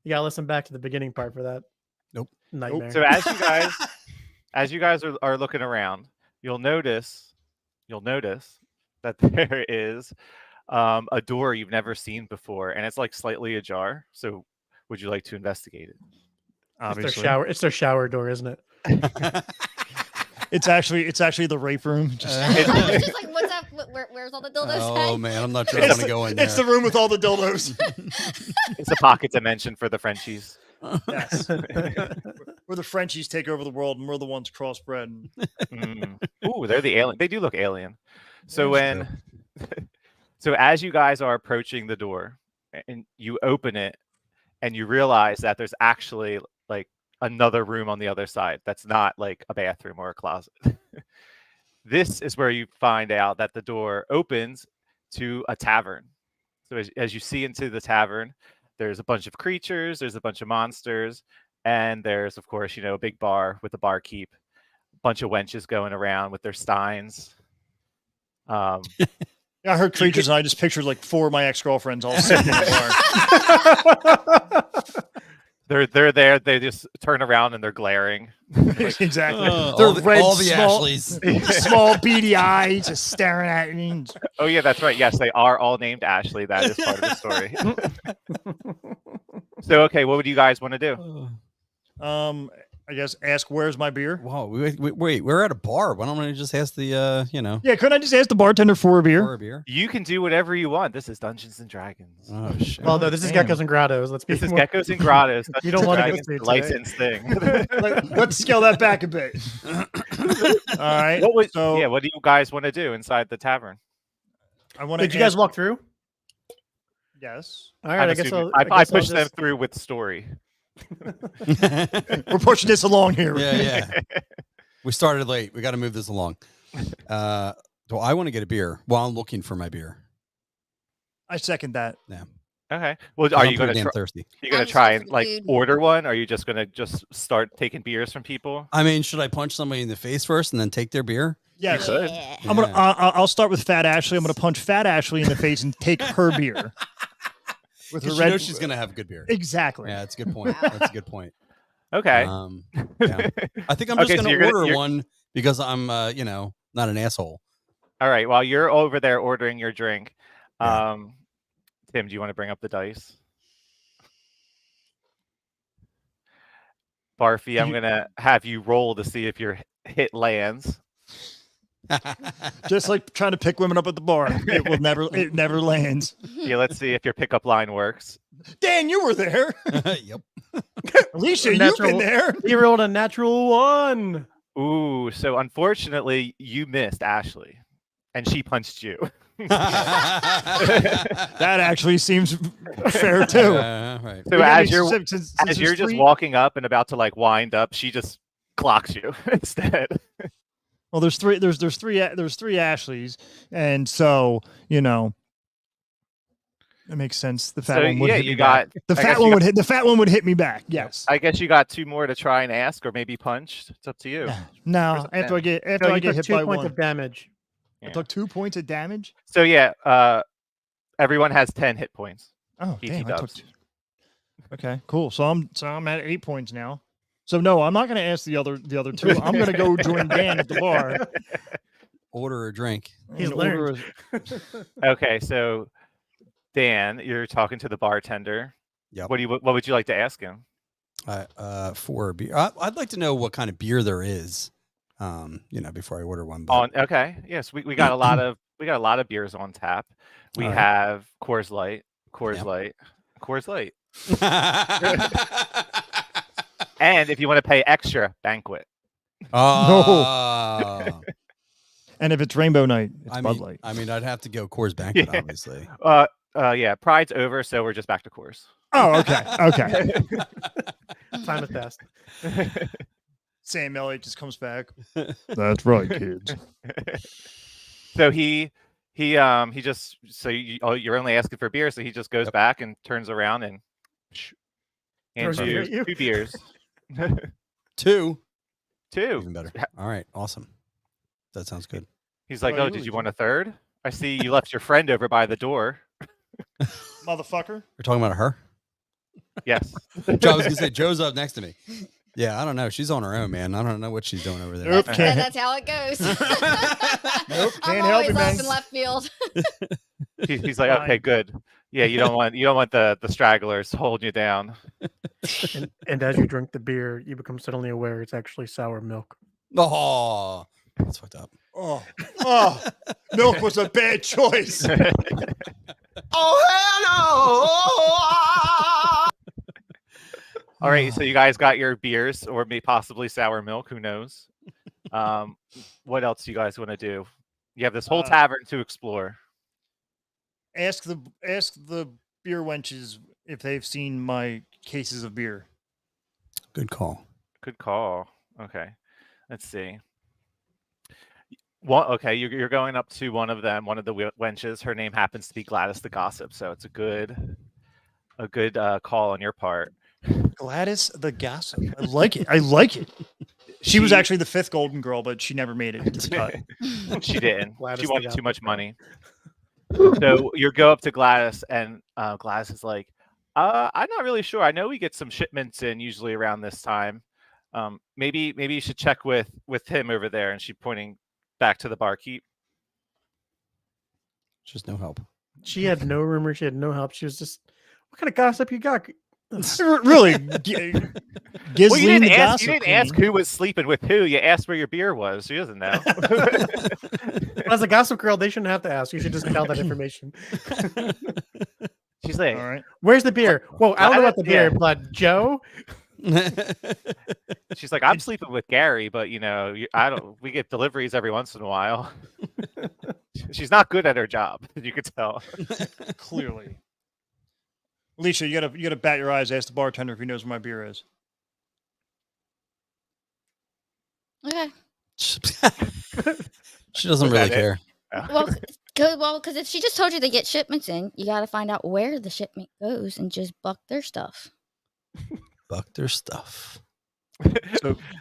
You gotta listen back to the beginning part for that. Nope. Nightmare. So as you guys are looking around, you'll notice that there is a door you've never seen before, and it's like slightly ajar. So would you like to investigate it? Obviously, It's their shower door, isn't it? it's actually the rape room. Just, I was just like, what's up? Where's all the dildos? Oh at? man, I'm not sure I want to go in there. it's the room with all the dildos. It's a pocket dimension for the Frenchies. Yes. Where the Frenchies take over the world, and we're the ones crossbred. Ooh, they're the alien. They do look alien. So That's so as you guys are approaching the door, and you open it, and you realize that there's actually like another room on the other side. That's not like a bathroom or a closet. This is where you find out that the door opens to a tavern. So as you see into the tavern, there's a bunch of creatures, there's a bunch of monsters, and there's, of course, a big bar with a barkeep. bunch of wenches going around with their steins. I heard creatures, and I just pictured like 4 of my ex-girlfriends all sitting in the bar. They're there. They just turn around and they're glaring. Exactly. They're They're red, all the small, Ashleys. small beady eyes, just staring at me. Oh yeah, that's right. Yes, they are all named Ashley. That is part of the story. So okay, what would you guys want to do? I guess ask where's my beer. Whoa, wait, we're at a bar. Why don't I just ask the Yeah, couldn't I just ask the bartender for a beer? for a beer? You can do whatever you want. This is Dungeons and Dragons. Oh shit. Well, no, this is Damn. Geckos and Grottos. Let's be This is more- Geckos and Grottos. You don't wanna Dragons, go the today. licensed thing. Let's scale that back a bit. All right. What would, So yeah, what do you guys want to do inside the tavern? I want to. Did you guys walk through? Yes. All right, I guess assuming- I'll, I guess I'll pushed them just- through with story. We're pushing this along here. Yeah. We started late. We got to move this along. So I want to get a beer while I'm looking for my beer. I second that. Okay. Well, are I'm you going pretty to damn thirsty? you're going I'm to try just and like food. order one? Or are you just going to just start taking beers from people? I mean, should I punch somebody in the face first and then take their beer? Yes. could. Yeah. I'm gonna. I'll start with Fat Ashley. I'm gonna punch Fat Ashley in the face and take her beer. With her Because red. you know she's gonna have good beer. Exactly. Yeah, that's a good point. Wow. That's a good point. Okay. Yeah. I think I'm just Okay, so gonna you're gonna- order you're- one because I'm, not an asshole. All right. While you're over there ordering your drink, Yeah. Tim, do you want to bring up the dice? Barfy, I'm going to have you roll to see if your hit lands. Just like trying to pick women up at the bar. It will never. It never lands. Yeah, let's see if your pickup line works. Dan, you were there. Yep. Alicia, you've Natural- been there. He rolled a natural 1. Ooh, so unfortunately, you missed Ashley, and she punched you. That actually seems fair too. Right. So We gotta as be you're specific, since as there's you're just 3 walking up and about to like wind up, she just clocks you instead. Well, there's 3. There's 3 Ashleys, and so it makes sense. The fat So one would yeah, hit you me back. got. The I fat guess one you would hit. The fat one would hit me back. Yes. I guess you got 2 more to try and ask, or maybe punch. It's up to you. No, Where's the after I pen? get No, I you get took hit 2 by points 1. of damage. I Yeah. took 2 points of damage. So yeah, everyone has 10 hit points. Oh, BT damn! I took dubs. Okay, cool. So I'm at 8 points now. So no, I'm not going to ask the other 2. I'm going to go join Dan at the bar. Order a drink. He's and order Okay, so Dan, you're talking to the bartender. Yep. What would you like to ask him? For a beer. I'd like to know what kind of beer there is. Before I order one. But On okay, yes, we got a lot of beers on tap. We All right. have Coors Light, Yep. Coors Light, and if you want to pay extra, Banquet. Oh. And if it's Rainbow Night, it's I Bud mean, Light. I'd have to go Coors Banquet, Yeah. obviously. Yeah, Pride's over, so we're just back to Coors. Oh, okay, okay. Time has passed. Sam Elliott just comes back. That's right, kids. So he just you're only asking for beer, so he just goes Yep. back and turns around and hands Throws it you at you. 2 beers. 2. 2. Even better. All right. Awesome. That sounds good. He's like, Oh, "Oh, you did was- you want a third? I see you left your friend over by the door." Motherfucker. We're talking about her? Yes. Joe, I was going to say, Joe's up next to me. Yeah, I don't know. She's on her own, man. I don't know what she's doing over there. Nope, Yeah, can't, that's how it goes. Nope, I'm can't help always it, off man. in left field. He's like, "Okay, good. Yeah, you don't want the stragglers holding you down." And as you drink the beer, you become suddenly aware it's actually sour milk. Oh, that's fucked up. Oh, milk was a bad choice. All right, so you guys got your beers, or maybe possibly sour milk. Who knows? What else do you guys want to do? You have this whole tavern to explore. Ask the beer wenches if they've seen my cases of beer. Good call. Good call. Okay, let's see. Okay, you're going up to one of them, one of the wenches. Her name happens to be Gladys the Gossip, so it's a good call on your part. Gladys the Gossip. I like it. I like it. She was actually the 5th golden girl, but she never made it to the cut. She didn't. Gladys She they wanted got too much that. money. So you go up to Gladys, and Gladys is like, I'm not really sure. I know we get some shipments in usually around this time. Maybe you should check with him over there. And she's pointing back to the barkeep. Just no help. She had no rumor. She had no help. She was just, what kind of gossip you got? Really, Well, Ghislaine the gossip you didn't ask queen. who was sleeping with who. You asked where your beer was. She doesn't know. As a gossip girl, they shouldn't have to ask. You should just tell that information. She's like, All right. Where's the beer? Whoa, I don't know about the beer, Yeah. but Joe, she's like, I'm sleeping with Gary, but I don't. We get deliveries every once in a while. She's not good at her job. You could tell. Clearly. Alicia, you gotta bat your eyes. Ask the bartender if he knows where my beer is. Okay. She doesn't Was really that it? care. Because if she just told you to get shipments in, you got to find out where the shipment goes and just buck their stuff. Buck their stuff.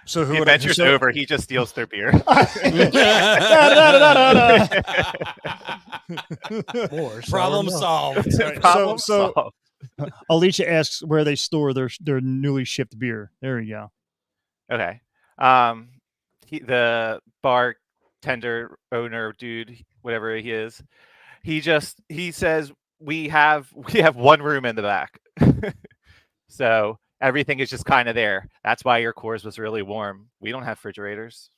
So who The would I? adventure's over. He just steals their beer. Problem solved. Problem so- solved. Alicia asks where they store their newly shipped beer. There you go. Okay. The bartender owner dude, whatever he is, he says we have one room in the back. So everything is just kind of there. That's why your Coors was really warm. We don't have refrigerators.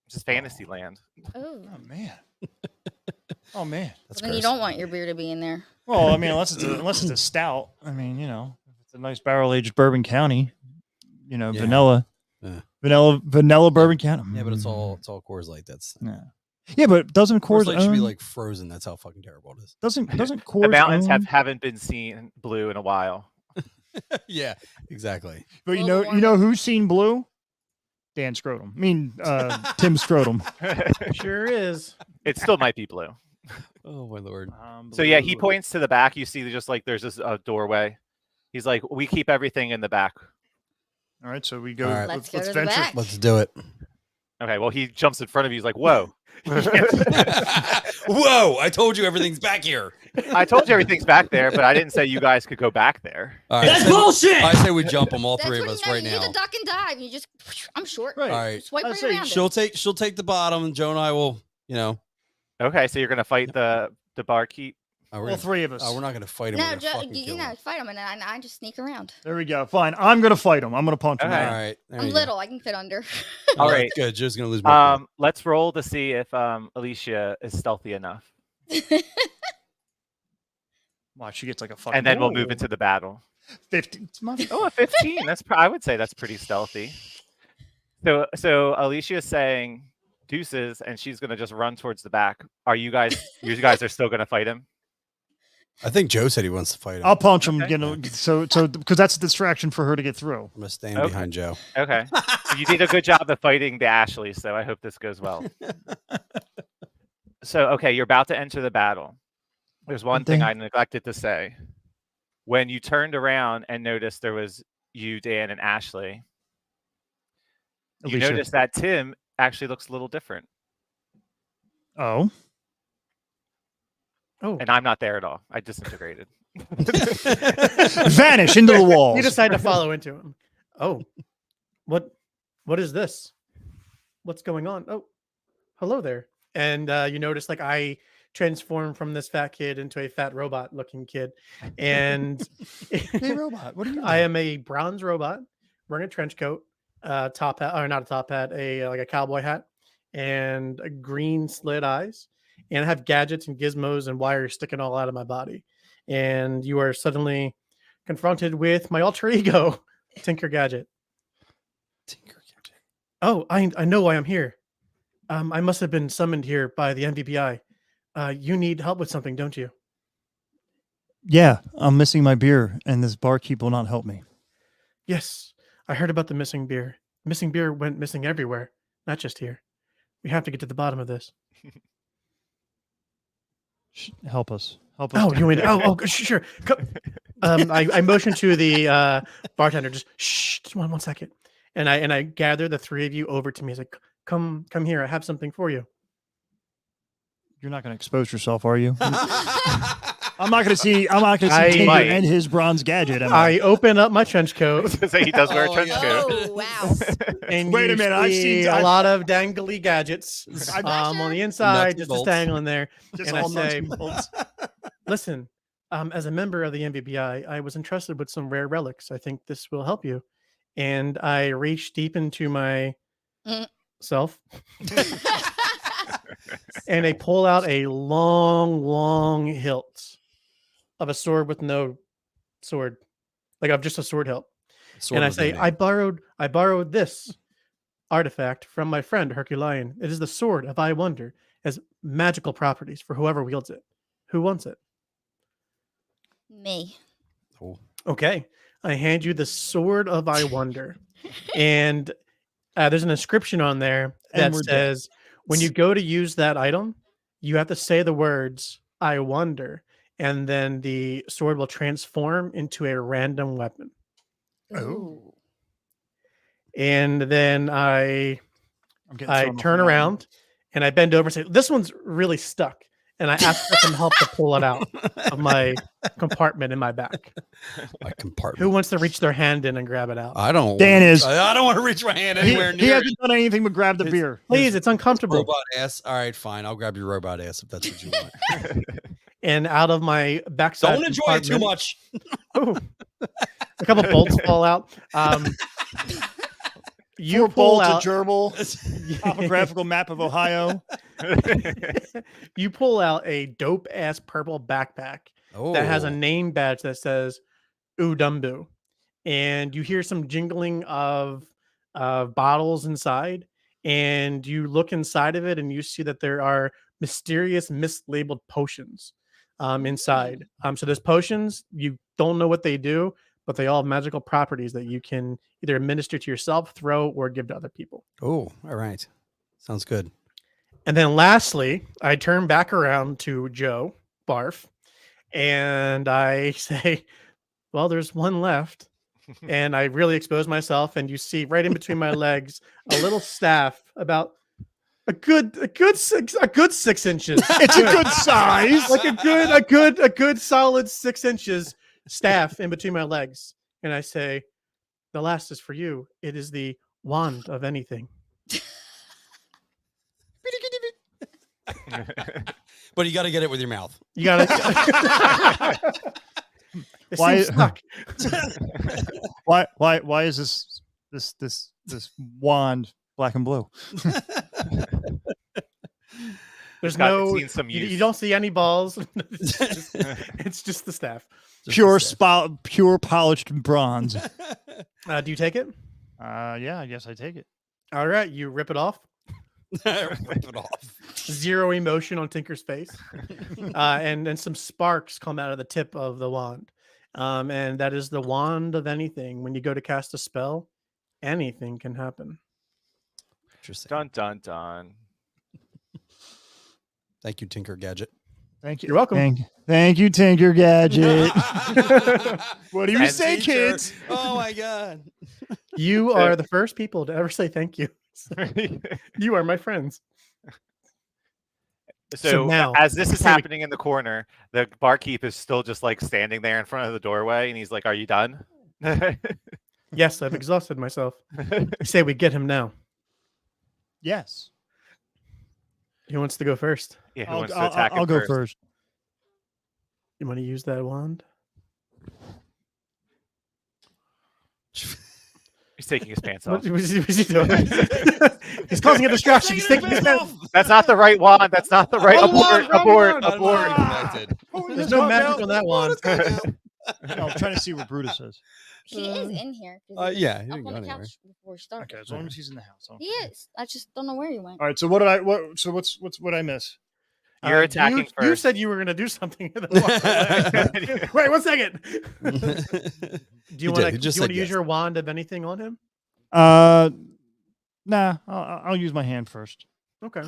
It's just fantasy land. Oh. Oh man. Oh man. That's Then you gross. don't want your beer to be in there. Well, I mean, unless it's a stout. I mean, if it's a nice barrel aged Bourbon County, Yeah. vanilla, Yeah. vanilla Bourbon County. Yeah, but it's all Coors Light. That's Yeah, but doesn't Coors Coors Light should be own- like frozen. That's how fucking terrible it is. doesn't Coors The mountains own- haven't been seen blue in a while. Yeah, exactly. But Global warming. who's seen blue? Dan Scrotum. I mean, Tim Scrotum. sure is. It still might be blue. Oh my lord. So yeah, he points to the back. You see, just like there's this doorway. He's like, we keep everything in the back. All right, so we go. All right. Let's go to the venture. back. Let's do it. Okay, well, he jumps in front of you. He's like, whoa. Whoa! I told you everything's back here. I told you everything's back there, but I didn't say you guys could go back there. All right, That's I say- bullshit! I say we jump them, all That's three of what us, you right You now. do the duck and dive. You just, I'm short. Right. All right. Swipe I'd right say around She'll it. take the bottom, and Joe and I will, Okay, so you're gonna fight the barkeep. All three of us. we're not gonna fight him. No, We're gonna Joe, fucking kill him. fight him, and I just sneak around. There we go. Fine. I'm gonna fight him. I'm gonna punch him. Okay. All out. right. there I'm you go. little. I can fit under. All Oh, right. that's good. Joe's gonna lose more. Let's roll to see if Alicia is stealthy enough, Watch, she gets like a fucking. and then we'll move into the battle. 50. Oh, a 15. I would say that's pretty stealthy. So Alicia is saying deuces, and she's gonna just run towards the back. You guys are still gonna fight him? I think Joe said he wants to fight him. I'll punch him. Okay. So because that's a distraction for her to get through. I'm gonna stand Okay. behind Joe. Okay. So you did a good job of fighting the Ashley, so I hope this goes well. So, okay, you're about to enter the battle. There's one thing I neglected to say. When you turned around and noticed there was you, Dan, and Ashley, you Alicia. noticed that Tim actually looks a little different. Oh. Oh, And I'm not there at all. I disintegrated. Vanish into the walls. you decide to follow into him. Oh, what is this? What's going on? Oh, hello there. And you notice like I transformed from this fat kid into a fat robot looking kid. And Hey, robot. What are you? I am a bronze robot wearing a trench coat, top hat, or not a top hat, like a cowboy hat, and a green slit eyes. And I have gadgets and gizmos and wires sticking all out of my body. And you are suddenly confronted with my alter ego, Tinker Gadget. Tinker Gadget. Oh, I know why I'm here. I must have been summoned here by the MVPI. You need help with something, don't you? Yeah, I'm missing my beer, and this barkeep will not help me. Yes, I heard about the missing beer. Missing beer went missing everywhere, not just here. We have to get to the bottom of this. Help us. Help us. Oh, you mean? Oh, sure. I motion to the bartender. Just shh. Just one second. and I gather the three of you over to me. He's like, come here. I have something for you. You're not going to expose yourself, are you? I'm not going to see Tinker might. and his bronze gadget. I open up my trench coat. Say he does wear a Oh, trench yeah. coat. Oh wow! And Wait a you minute, I've see seen- a I've- lot of dangly gadgets I've- on the inside, and just bolts. dangling there. Just and I all nuts say, and bolts. listen, as a member of the MVBI, I was entrusted with some rare relics. I think this will help you. And I reach deep into my Mm. self and I pull out a long hilt of a sword with no sword, like of just a sword hilt. Sword And I with no say, name. I borrowed this artifact from my friend Herculean. It is the sword of I Wonder, has magical properties for whoever wields it. Who wants it? Me. Oh. Okay, I hand you the sword of I Wonder, and there's an inscription on there that And we're dead. says, when you go to use that item, you have to say the words "I wonder," and then the sword will transform into a random weapon. Oh. Ooh. And then I I'm getting thrown off turn the mountain. around and I bend over and say, "This one's really stuck," and I ask for some help to pull it out of my compartment in my back. My compartment. Who wants to reach their hand in and grab it out? I don't. Dan wanna- is. I don't want to reach my hand He, anywhere he near hasn't done anything but grab the His- beer. Please, it's uncomfortable. robot ass. All right, fine. I'll grab your robot ass if that's what you want. And out of my backside, Don't enjoy it too much. Ooh. A couple bolts fall out. You Four pull bolts, out. a gerbil, topographical map of Ohio. You pull out a dope ass purple backpack Oh, that has a name badge that says Udumbu, and you hear some jingling of bottles inside, and you look inside of it, and you see that there are mysterious mislabeled potions inside. So there's potions, you don't know what they do, but they all have magical properties that you can either administer to yourself, throw, or give to other people. Oh, all right. Sounds good. And then lastly, I turn back around to Joe Barf and I say, well, there's one left. And I really expose myself, and you see right in between my legs a little staff about a good 6 inches. It's a good size. Like a good solid 6 inches staff in between my legs. And I say, the last is for you. It is the wand of anything. But you got to get it with your mouth. You gotta. It Why- seems stuck. Why is this wand black and blue? There's Got- no. seen some You use. don't see any balls. It's just the staff. Pure polished bronze. Do you take it? Yeah, I guess I take it. All right, you rip it off. Rip it off. Zero emotion on Tinker's face, and then some sparks come out of the tip of the wand, and that is the wand of anything. When you go to cast a spell, anything can happen. Interesting. Dun dun dun. Thank you, Tinker Gadget. Thank you. You're welcome. Thank you, Tinker Gadget. What do you And say, Teacher. kids? Oh my god. You are the first people to ever say thank you. You are my friends. So now, as this is say we- happening in the corner, the barkeep is still just like standing there in front of the doorway, and he's like, "Are you done?" Yes, I've exhausted myself. You say we get him now. Yes. Who wants to go first? Yeah, who I'll, wants to attack him I'll go first? first. You want to use that wand? He's taking his pants What off. was he doing? He's causing a distraction. He's taking his pants. That's not the right wand. That's not the right. Wrong Abort! wand, wrong Abort! wand. Abort! Connected. There's no magic on that wand. No, I'm trying to see what Brutus says. He is in here. 'cause he Yeah, was he up didn't on go the anywhere. couch before we started. Okay, as long as he's in the house. He is. I just don't know where he went. All right. So what did I? What I miss? You're attacking you first. said you were going to do something. Wait 1 second. Do you want He to just said use yes. your wand of anything on him? Nah. I'll use my hand first. Okay.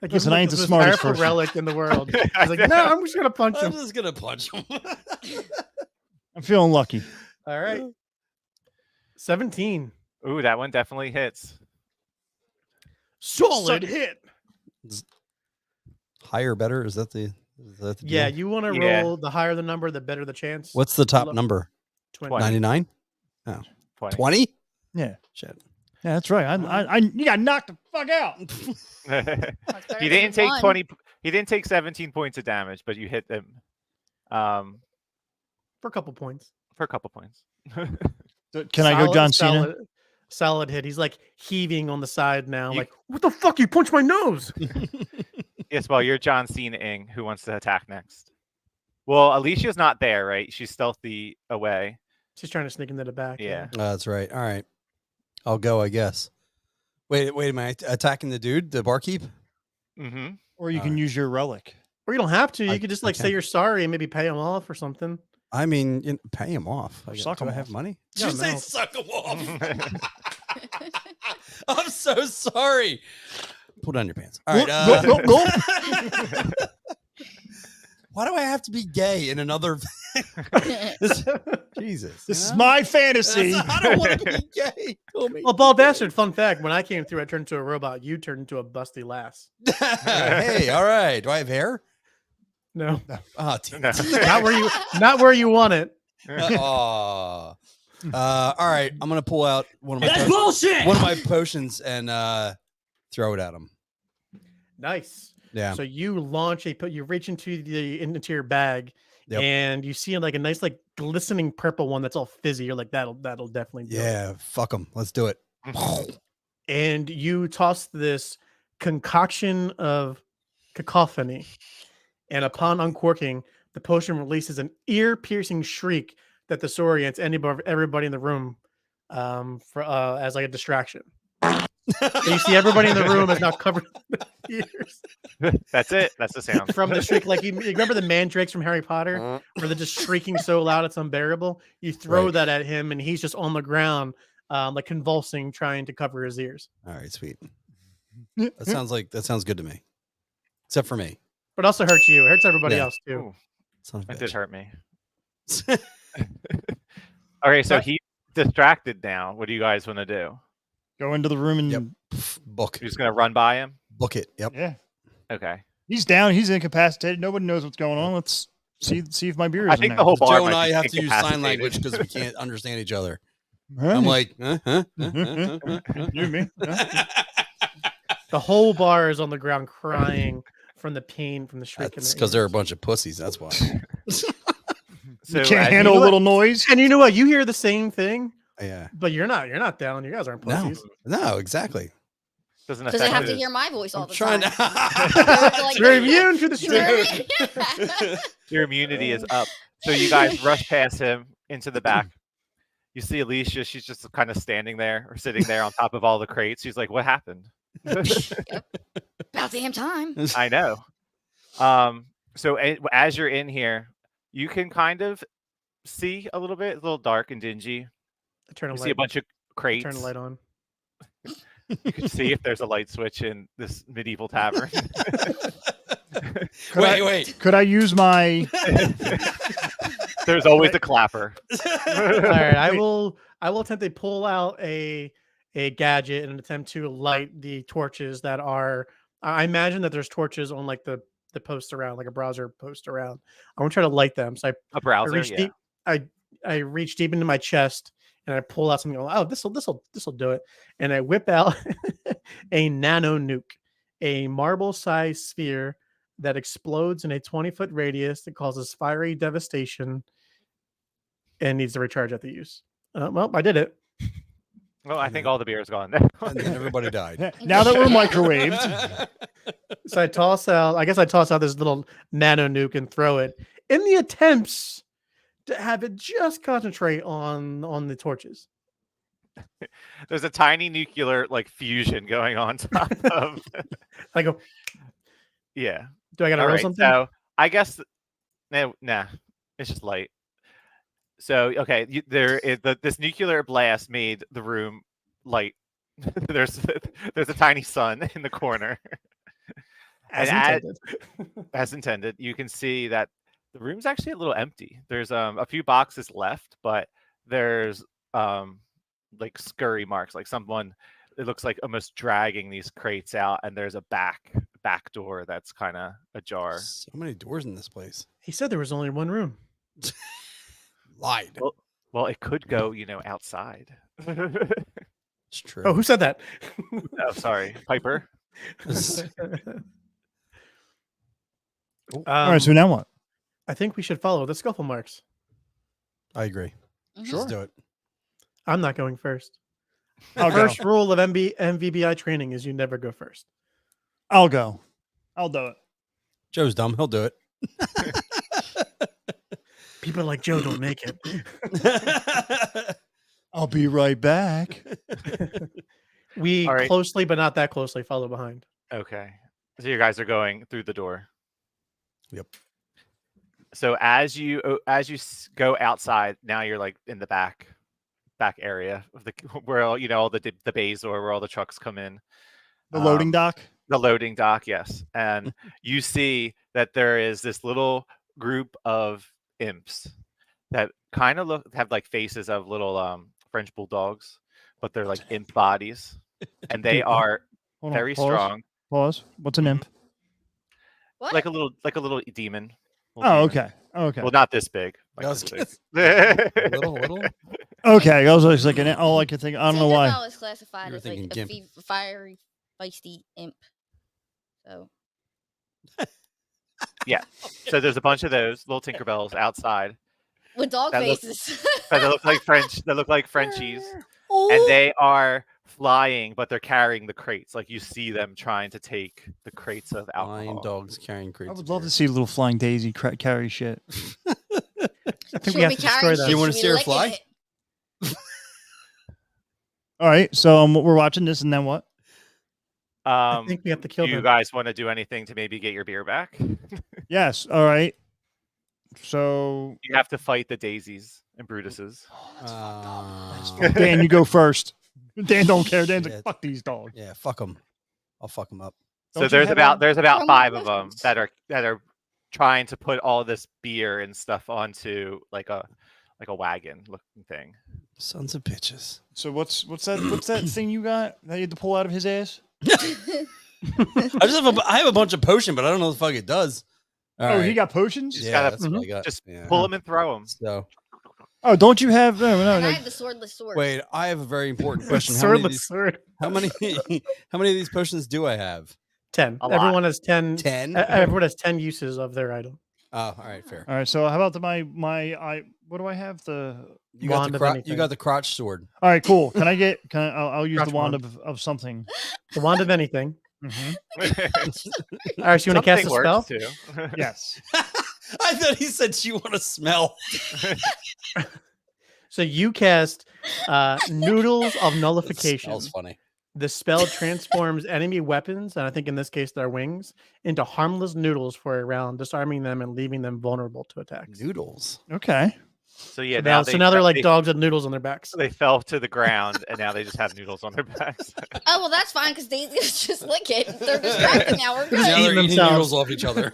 Like, Listen, I ain't the most smartest powerful person. relic in the world. I was like, no, I'm just gonna punch I'm him. just gonna punch him. I'm feeling lucky. All right. 17. Ooh, that one definitely hits. Solid hit. Higher, better? Is that the Yeah, deal? you want to Yeah. roll the higher the number, the better the chance. What's the top Look, number? 20. 20. 99? Oh. 20. 20? Yeah. Shit. Yeah, that's right. You got knocked the fuck out. That's better He than didn't take one. 20. He didn't take 17 points of damage, but you hit him For a couple points. for a couple points. Can I go John Cena? Solid hit. He's like heaving on the side now. Like, what the fuck? You punched my nose. Yes, well, you're John Cena-ing. Who wants to attack next? Well, Alicia's not there, right? She's stealthy away. She's trying to sneak into the back. Yeah. That's right. All right. I'll go, I guess. Wait, am I attacking the dude, the barkeep? Mm-hmm. Or you can use your relic. Or you don't have to. You I- could just I like say can. you're sorry and maybe pay him off or something. I mean, pay him off. Suck Do him I have off. money? Yeah, Did you say no. suck him off? I'm so sorry. Pull down your pants. All right. Why do I have to be gay in another? Jesus. This is my fantasy. I don't want to be gay. Told me. Well, Bald Bastard, fun fact. When I came through, I turned into a robot. You turned into a busty lass. Hey, all right. Do I have hair? No. Oh, No. Not where you want it. All right. I'm gonna pull out one of my bullshit. one of my potions and throw it at him. Nice. Yeah. So you launch you reach into your bag, Yep. and you see like a nice like glistening purple one that's all fizzy. You're like, that'll definitely do it. Yeah. Fuck them. Let's do it. And you toss this concoction of cacophony, and upon uncorking, the potion releases an ear-piercing shriek that disorients everybody in the room as like a distraction. So you see everybody in the room is now covered with ears That's it. That's the sound. from the shriek. Like you remember the mandrakes from Harry Potter, where they're just shrieking so loud it's unbearable. You throw Right. that at him, and he's just on the ground, like convulsing, trying to cover his ears. All right. Sweet. That sounds good to me. Except for me. But also hurts you. It hurts everybody Yeah. else too. Ooh, Son of a that did bitch. hurt me. Okay, so he's distracted now. What do you guys want to do? Go into the room and Yep. Book. You're just gonna run by him? Book it. Yep. yeah. Okay. He's down. He's incapacitated. Nobody knows what's going on. Let's see if my beer is. I think the whole bar. Joe and might I be have to use sign incapacitated. language because we can't understand each other. Right. I'm like, You and me. Yeah. The whole bar is on the ground crying from the pain from the shriek. that's because they're a bunch of pussies. That's why. So You can't as handle you- a little noise. And you know what? You hear the same thing, Yeah. but you're not down. You guys aren't pussies. No, exactly. doesn't Does it have affect to his- hear my voice all I'm the trying time? to. Like- You're immune to the You're shriek. immune. Your immunity is up. So you guys rush past him into the back. You see Alicia. She's just kind of standing there or sitting there on top of all the crates. She's like, "What happened?" About damn time. I know. So as you're in here, you can kind of see a little bit. It's a little dark and dingy. I turn a You light. see a bunch of crates. Turn the light on. You can see if there's a light switch in this medieval tavern. Wait. Could I use my? There's always a clapper. All right, I will attempt to pull out a gadget and attempt to light the torches that are. I imagine that there's torches on like the post around, like a browser post around. I want to try to light them. So A I browser, reach yeah. deep. I reach deep into my chest and I pull out something. Oh, this will do it. And I whip out a nano nuke, a marble-sized sphere that explodes in a 20-foot radius that causes fiery devastation and needs to recharge at the use. Well, I did it. Well, I think all the beer is gone now. And then everybody died. Now that we're microwaved, So I toss out this little nano nuke and throw it in the attempts to have it just concentrate on the torches. There's a tiny nuclear like fusion going on top of. I go, Yeah. do I gotta All roll right. something? So I guess nah, it's just light. So okay, this nuclear blast made the room light. there's a tiny sun in the corner. As and intended. as intended, you can see that the room's actually a little empty. There's a few boxes left, but there's like scurry marks, like someone. It looks like almost dragging these crates out, and there's a back door that's kind of ajar. So many doors in this place. He said there was only one room. Lied. Well, it could go, outside. It's true. Oh, who said that? Oh, sorry, Piper. All right, so now what? I think we should follow the scuffle marks. I agree. Mhm. Let's do it. I'm not going first. I'll The go. first rule of MVBI training is you never go first. I'll go. I'll do it. Joe's dumb. He'll do it. People like Joe don't make it. I'll be right back. We All right. closely, but not that closely, follow behind. Okay, so you guys are going through the door. Yep. So as you go outside, now you're like in the back area of where all all the bays or where all the trucks come in. The loading dock. The loading dock, yes. And you see that there is this little group of imps that kind of have like faces of little French bulldogs, but they're like imp bodies, and they are Hold on, very pause, strong, Pause. What's an imp? What? like a little demon. Oh, Little demon. okay. Okay. Well, not this big. Like I was this big. little. Okay. I was just like, all I could think. I don't know why. Tinkerbell is classified You were as like thinking a gimp. fiery, feisty imp. So Yeah. So there's a bunch of those little Tinkerbells outside with dog That look- faces. that look like French. That look like Frenchies, and they are flying, but they're carrying the crates. Like you see them trying to take the crates of Lion alcohol. dogs carrying crates. I would of love beer. to see little flying Daisy carry shit. I think She'll we have be to destroy carrying that. shit, You wanna she'll see her be licking fly? it. All right. So we're watching this, and then what? I think we have to kill Do you them. guys want to do anything to maybe get your beer back? Yes. All right. So You have to fight the daisies and Brutuses. Dan, you go first. Dan don't care. Dan's like, Shit. fuck these dogs. Yeah, fuck them. I'll fuck them up. So Don't you have a- there's about From 5 of them Brutus? that are trying to put all this beer and stuff onto like a wagon looking thing. Sons of bitches. So what's that thing you got that you had to pull out of his ass? I have a bunch of potion, but I don't know what the fuck it does. All He right. got potions. Just Yeah, gotta- that's what I got. Just Yeah. pull them and throw them. So Oh, don't you have? No, And I no. have the swordless sword. wait, I have a very important question. How many, of Swordless these, sword. how many? How many of these potions do I have? 10. A lot. Everyone has 10. 10. Everyone has 10 uses of their item. Oh, all right, fair. All right. So how about my what do I have? You got Wand the of you anything. got the crotch sword. All right, cool. I'll use the Crotch wand wand. of something. The wand of anything. Mhm. All right, so you want to cast a Something spell? works too. Yes. I thought he said you want to smell. So you cast Noodles of That Nullification. smells funny. The spell transforms enemy weapons, and I think in this case their wings, into harmless noodles for a round, disarming them and leaving them vulnerable to attacks. Noodles. Okay. So yeah, So now they're like they, dogs with noodles on their backs. They fell to the ground, and now they just have noodles on their backs. Oh well, that's fine because Daisy's just lick it. They're distracted now. We're Now good. they're eating eating themselves. noodles off each other.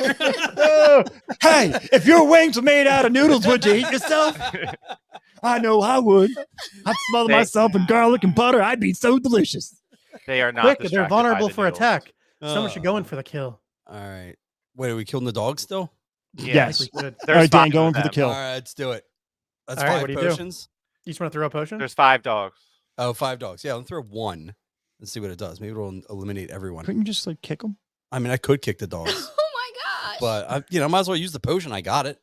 Hey, if your wings were made out of noodles, would you eat yourself? I know I would. I'd smother They- myself in garlic and butter. I'd be so delicious. They are not. Quick, they're distracted by vulnerable the for noodles. attack. Someone should go in for the kill. All right. Wait, are we killing the dog still? Yeah. Yes. We should. All There's right, Dan, 5 go of in for the them. kill. All right, let's do it. That's All right, 5 what do you do? potions. You just want to throw a potion? There's 5 dogs. Oh, 5 dogs. Yeah, let's throw 1 and see what it does. Maybe it'll eliminate everyone. Couldn't you just like kick them? I mean, I could kick the dogs, Oh my gosh. but I might as well use the potion. I got it.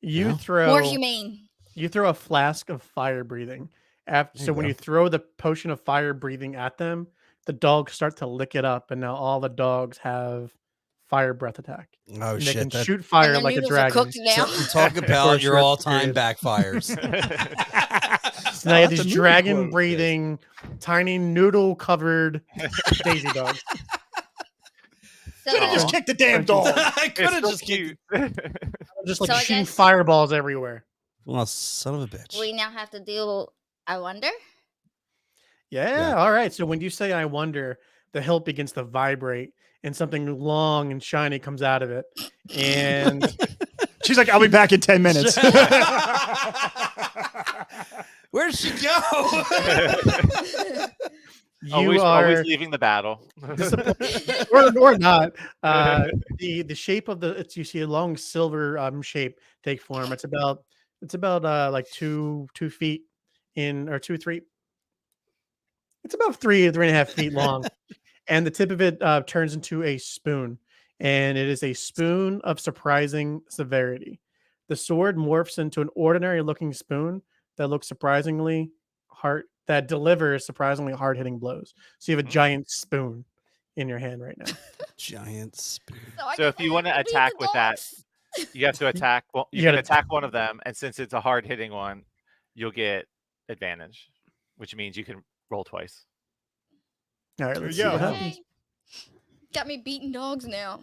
You Yeah. throw More humane. you throw a flask of fire breathing. There So you when go. you throw the potion of fire breathing at them, the dogs start to lick it up, and now all the dogs have fire breath attack. Oh And they can shit! That, shoot And fire their like a noodles are dragon. cooked now. talk For about a your short all-time period. backfires. So now you have That's a these noodle dragon quote. breathing, tiny noodle covered daisy dogs. So, Could have just kicked the damn dog. I could It's have so just kicked. cute. Just like So I shooting guess- fireballs everywhere. Well, son of a bitch. we now have to do. I wonder. Yeah, all right. So when you say I wonder, the hilt begins to vibrate and something long and shiny comes out of it. And She's like, I'll be back in 10 minutes. Where'd she go? You always are leaving the battle. disappointed, or not. The shape of the you see a long silver shape take form. It's about like 2 feet in or 2 3. It's about 3.5 feet long, and the tip of it turns into a spoon, and it is a spoon of surprising severity. The sword morphs into an ordinary looking spoon that looks surprisingly hard, that delivers surprisingly hard hitting blows. So you have a giant spoon in your hand right now. Giant spoon. So if you want to attack with that, you have to attack. Well, you You can gotta- attack one of them, and since it's a hard hitting one, you'll get advantage, which means you can roll twice. All right, There let's you see go. what Huh? happens. Got me beating dogs now.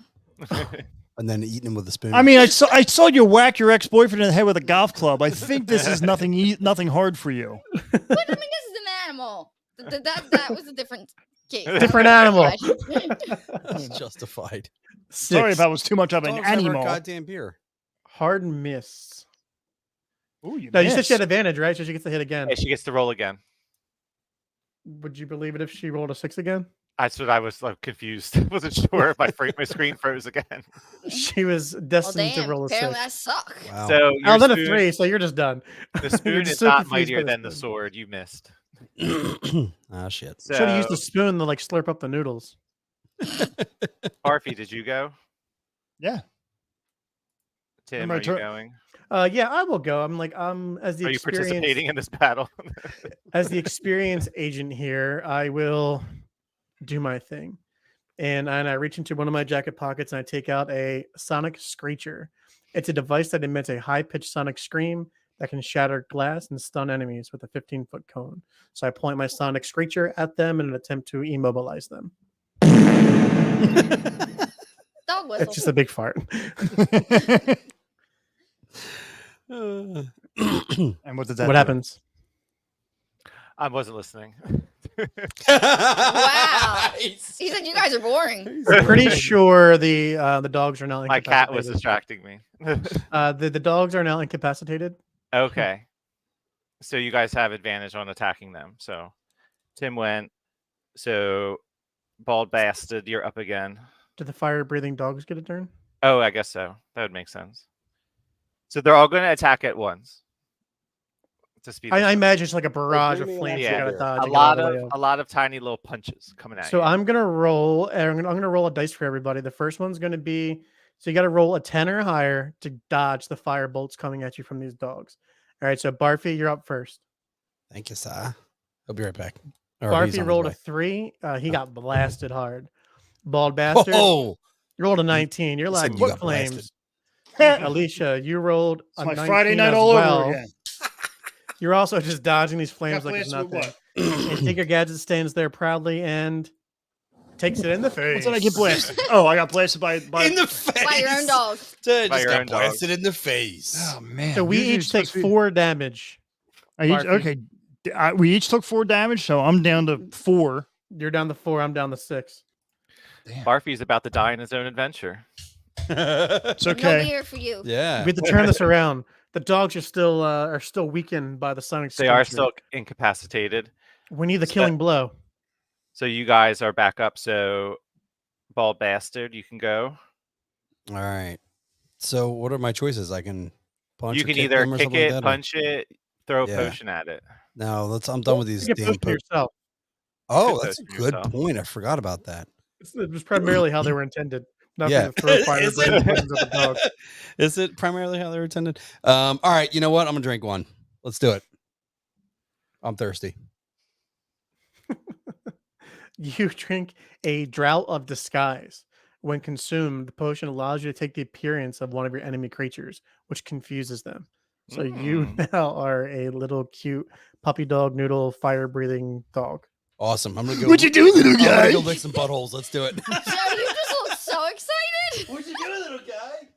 And then eating him with a spoon. I mean, I saw you whack your ex-boyfriend in the head with a golf club. I think this is nothing hard for you. But I mean, this is an animal. That was a different case. Different animal. That's justified. Sorry if 6 that was too much of an Dogs never animal. goddamn beer. hard miss. Ooh, you No, you said missed. she had advantage, right? So she gets to hit again. Okay, she gets to roll again. Would you believe it if she rolled a 6 again? That's what I was confused. Wasn't sure if my screen froze again. She was Well, destined damn. to roll a 6. Apparently, I suck. Wow. So Oh, your then a spoon- 3, so you're just done. The spoon You're is just so not confused by mightier the than the spoon. sword. You missed. Ah, shit. So, Should have used the spoon to like slurp up the noodles. Barfy, did you go? Yeah. Tim, My are you turn. going? Yeah, I will go. I'm like, as the Are you experience participating in this battle? as the experience agent here, I will do my thing. And I reach into one of my jacket pockets and I take out a sonic screecher. It's a device that emits a high-pitched sonic scream that can shatter glass and stun enemies with a 15-foot cone. So I point my sonic screecher at them in an attempt to immobilize them. Dog whistle. It's just a big fart. And what did that What do? happens? I wasn't listening. Wow. He said you guys are boring. I'm pretty sure the dogs are now My cat was incapacitated. distracting me. The dogs are now incapacitated. Okay. So you guys have advantage on attacking them. So Tim went. So Bald Bastard, you're up again. Do the fire-breathing dogs get a turn? Oh, I guess so. That would make sense. So they're all going to attack at once. To speed this I up. imagine it's like a barrage of bring me flames. an You gotta idea. dodge. a and get out lot of the way of a lot of tiny little punches coming at So you. I'm gonna roll. I'm gonna roll a dice for everybody. The first one's gonna be. So you got to roll a 10 or higher to dodge the fire bolts coming at you from these dogs. All right. So Barfy, you're up first. Thank you, sir. I'll be right back. Or he's on Barfy his rolled a way. 3. He got blasted hard. Bald Bastard. Oh, You rolled a 19. You're He like, said you what got blasted. flames? Alicia, you rolled It's a my 19 Friday night as all well. over again. You're also just dodging these flames Got like it's blasted with nothing. And Tinker Gadget stands there proudly and takes it in the face. What's did I get blasted? Oh, I got blasted by in the face. By your own dog. Dude, By just your got own dog. blasted in the face. Oh man. So we Usually each it's take supposed to be- 4 damage. Barfy. Okay. We each took 4 damage, so I'm down to 4. You're down to 4. I'm down to 6. Barfy's about to die in his own adventure. It's No okay. beer for you. Yeah. We have to turn this around. The dogs are still weakened by the sonic. They are screecher. still incapacitated. We need the So- killing blow. So you guys are back up. So Bald Bastard, you can go. All right. So what are my choices? I can punch. You or can kick either them or kick something like it, that, or- punch it, throw a Yeah. potion at it. No, I'm done with these Take a damn potion potions. yourself. Oh, Could that's a potion good yourself. point. I forgot about that. It was primarily how they were intended. Not Yeah. to throw fire Is breathing it? poisons at the dog. Is it primarily how they were intended? All right. You know what? I'm gonna drink one. Let's do it. I'm thirsty. You drink a drought of disguise. When consumed, the potion allows you to take the appearance of one of your enemy creatures, which confuses them. So you now are a little cute puppy dog noodle fire breathing dog. Awesome. I'm gonna go. What you do, little I'm gonna guy? go lick some buttholes. Let's do it. Joe, you just look so excited. What you doing, little guy?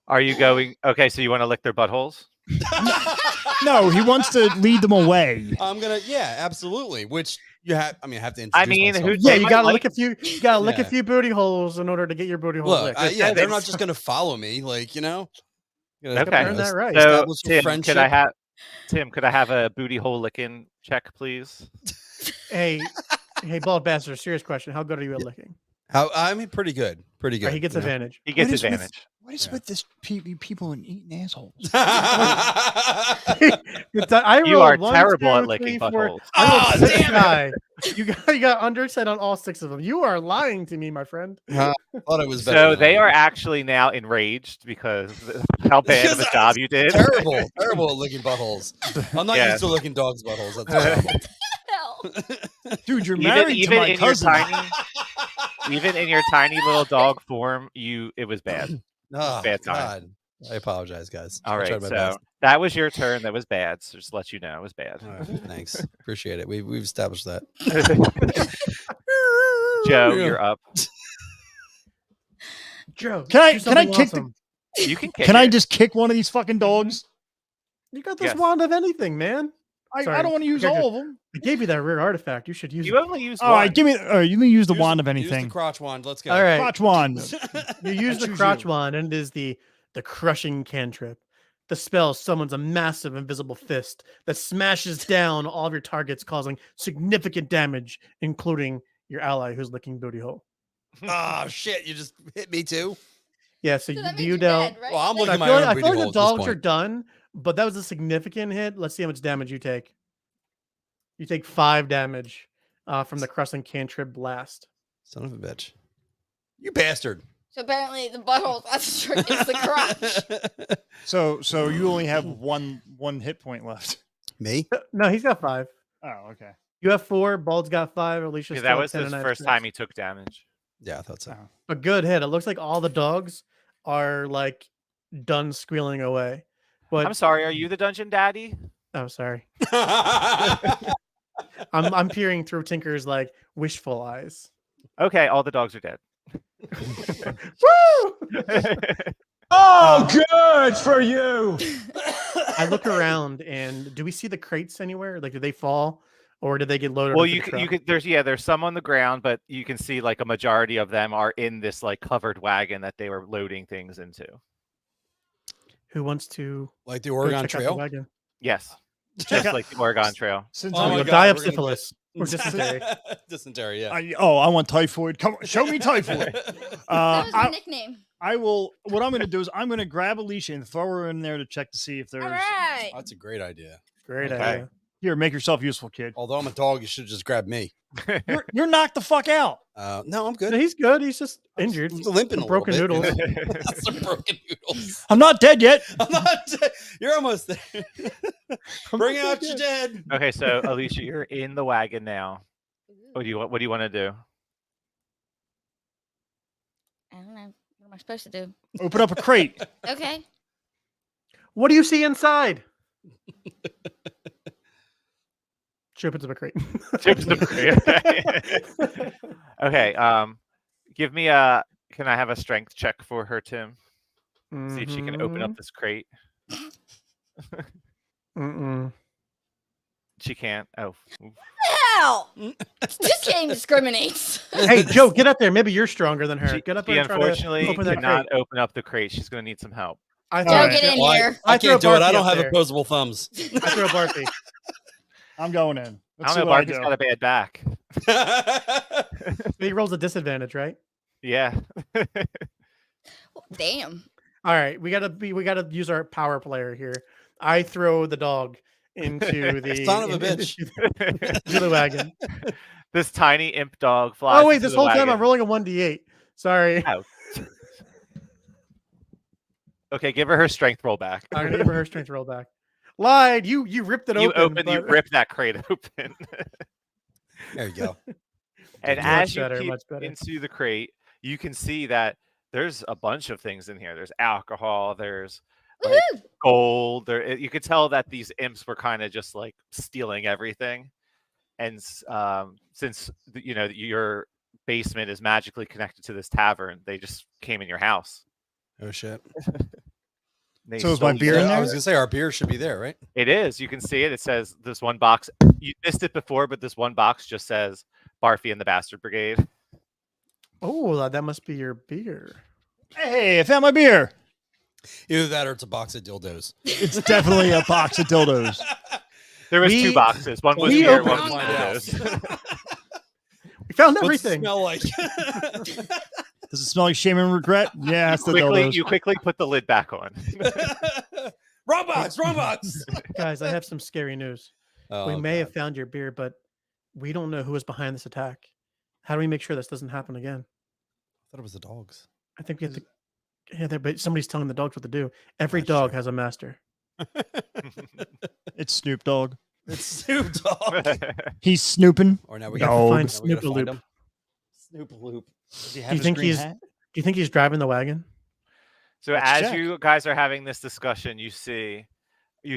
Are you going? Okay, so you want to lick their buttholes? No, he wants to lead them away. I'm gonna. Yeah, absolutely. Which you have. I mean, I have to. I Introduce mean, myself. who- Yeah, They you might gotta like- lick a few. You gotta lick a Yeah. few booty holes in order to get your booty hole Look, licked. yeah, they're they- not just gonna follow me. Like, you know. Okay. Earn that right. So Establish some Tim, friendship. could I have? Tim, could I have a booty hole licking check, please? Hey, bald bastard. Serious question. How good are you at licking? I mean, pretty good. Pretty All good. right, he gets you know? advantage. He gets What is with- advantage. What is with this people and eating assholes? I You are rolled 1, terrible 2, at licking 3, 4. buttholes. I rolled Ah, 6 damn it. high. You got underset on all 6 of them. You are lying to me, my friend. I thought it was better. So than they that. are actually now enraged because how bad of a Because job you did. terrible at licking buttholes. I'm not Yeah. used to licking dogs' buttholes. That's terrible. Hell. Dude, you're married even to my in cousin. your tiny, even in your tiny little dog form, it was bad. Oh, Bad time. God. I apologize, guys. All I right, tried my so best. that was your turn. That was bad. So just to let you know, it was bad. All right, thanks. Appreciate it. We've established that. Joe, you're up. Joe, Can I do something kick awesome. You can kick Can I it. just kick one of these fucking dogs? You got this Yes. wand of anything, man. I Sorry, don't want to use okay, all of them. I gave you that rare artifact. You should use You it. only used All one. right, give me. All right, you can use the Use wand of Use anything. the crotch wand. Let's go. All right. Crotch wand. You use the choose crotch you. wand, and it is the crushing cantrip. The spell summons a massive invisible fist that smashes down all of your targets, causing significant damage, including your ally who's licking booty hole. Oh, shit. You just hit me too? Yeah, so So that do means you you're dealt? dead, right? Well, I'm I looking feel at my like, own I booty feel like hole the at this dogs are point. done, but that was a significant hit. Let's see how much damage you take. You take 5 damage from the crushing cantrip blast. Son of a bitch. You bastard. So apparently the butthole's not as tricky as the crotch. So you only have one hit point left. Me? No, he's got 5. Oh, okay. You have 4. Bald's got 5. Alicia's Yeah, still that at was 10, his and I have first 6. time he took damage. Yeah, I thought so. Oh. A good hit. It looks like all the dogs are like done squealing away. But I'm sorry. Are you the dungeon daddy? oh, sorry. I'm peering through Tinker's like wishful eyes. Okay, all the dogs are dead. Woo! Oh, good for you. I look around and do we see the crates anywhere? Like, did they fall or did they get loaded? Well, into you the could, truck? there's some on the ground, but you can see like a majority of them are in this like covered wagon that they were loading things into. Who wants to Like the go Oregon check out the Trail? wagon? Yes, Check just out- like the Oregon Trail. Since Oh I- my You'll God, die of we're gonna syphilis or dysentery. Dysentery, yeah. I want typhoid. Come on, show me typhoid. That was my I, nickname. I will. What I'm going to do is I'm going to grab Alicia and throw her in there to check to see if there's. All right. That's a great idea. Great Okay. idea. Here, make yourself useful, kid. Although I'm a dog, you should just grab me. You're knocked the fuck out. No, I'm good. No, he's good. He's just injured. I'm limping Some a little broken bit, you noodles. know? Some broken noodles. I'm not dead yet. I'm not. You're almost there. Bring out your dead. Okay, so Alicia, you're in the wagon now. What do you want to do? I don't know. What am I supposed to do? Open up a crate. Okay. What do you see inside? She opens up a crate. Chips the Okay, give me a. Can I have a strength check for her, Tim? See if she can open up this crate. Mm-mm. She can't. Oh, oof. Hell! This game discriminates. Hey, Joe, get up there. Maybe you're stronger than her. She, Get up she there and try to unfortunately open that cannot crate. open up the crate. She's going to need some help. I All throw, Joe, right. get in Well, here. I throw can't do it. I Barfy don't up have there. opposable thumbs. I throw Barfy. I'm going in. I Let's don't see know. what I Barky's do. got a bad back. He rolls a disadvantage, right? Yeah. Damn. All right, we gotta use our power player here. I throw the dog into the Son of a bitch. into the wagon. This tiny imp dog flies. Oh wait, into this the whole time I'm wagon. rolling a 1d8. Sorry. Ouch. Okay, give her strength roll back. I'm gonna give her her strength roll back. Lied. You ripped it You open. you but- rip that crate open. There you go. And Much as you better, peek much better. into the crate, you can see that there's a bunch of things in here. There's alcohol, there's like Woohoo! gold. You could tell that these imps were kind of just like stealing everything. And since your basement is magically connected to this tavern, they just came in your house. Oh shit. They So is my stole beer your- in I there? was gonna say our beer should be there, right? It is. You can see it. It says this one box. You missed it before, but this one box just says Barfy and the Bastard Brigade. Oh, that must be your beer. Hey, I found my beer. Either that or it's a box of dildos. It's definitely a box of dildos. There was We- 2 boxes. One was we beer, opened- one was my dildos. We found What's it everything. smell like? Does it smell like shame and regret? Yeah, it's the quickly, dildos. you quickly put the lid back on. Wrong box, wrong box. Guys, I have some scary news. Oh, We may God. have found your beer, but we don't know who was behind this attack. How do we make sure this doesn't happen again? I thought it was the dogs. I think we have to. Yeah, but somebody's telling the dogs what to do. Every That's dog true. has a master. It's Snoop Dogg. It's Snoop Dogg. He's snooping. Or now we have got to Dog. find now we gotta Snoop find Loop. him. Snoop Loop. Does he Do you think he's? Do you think he's driving the wagon? So Let's as check. you guys are having this discussion, you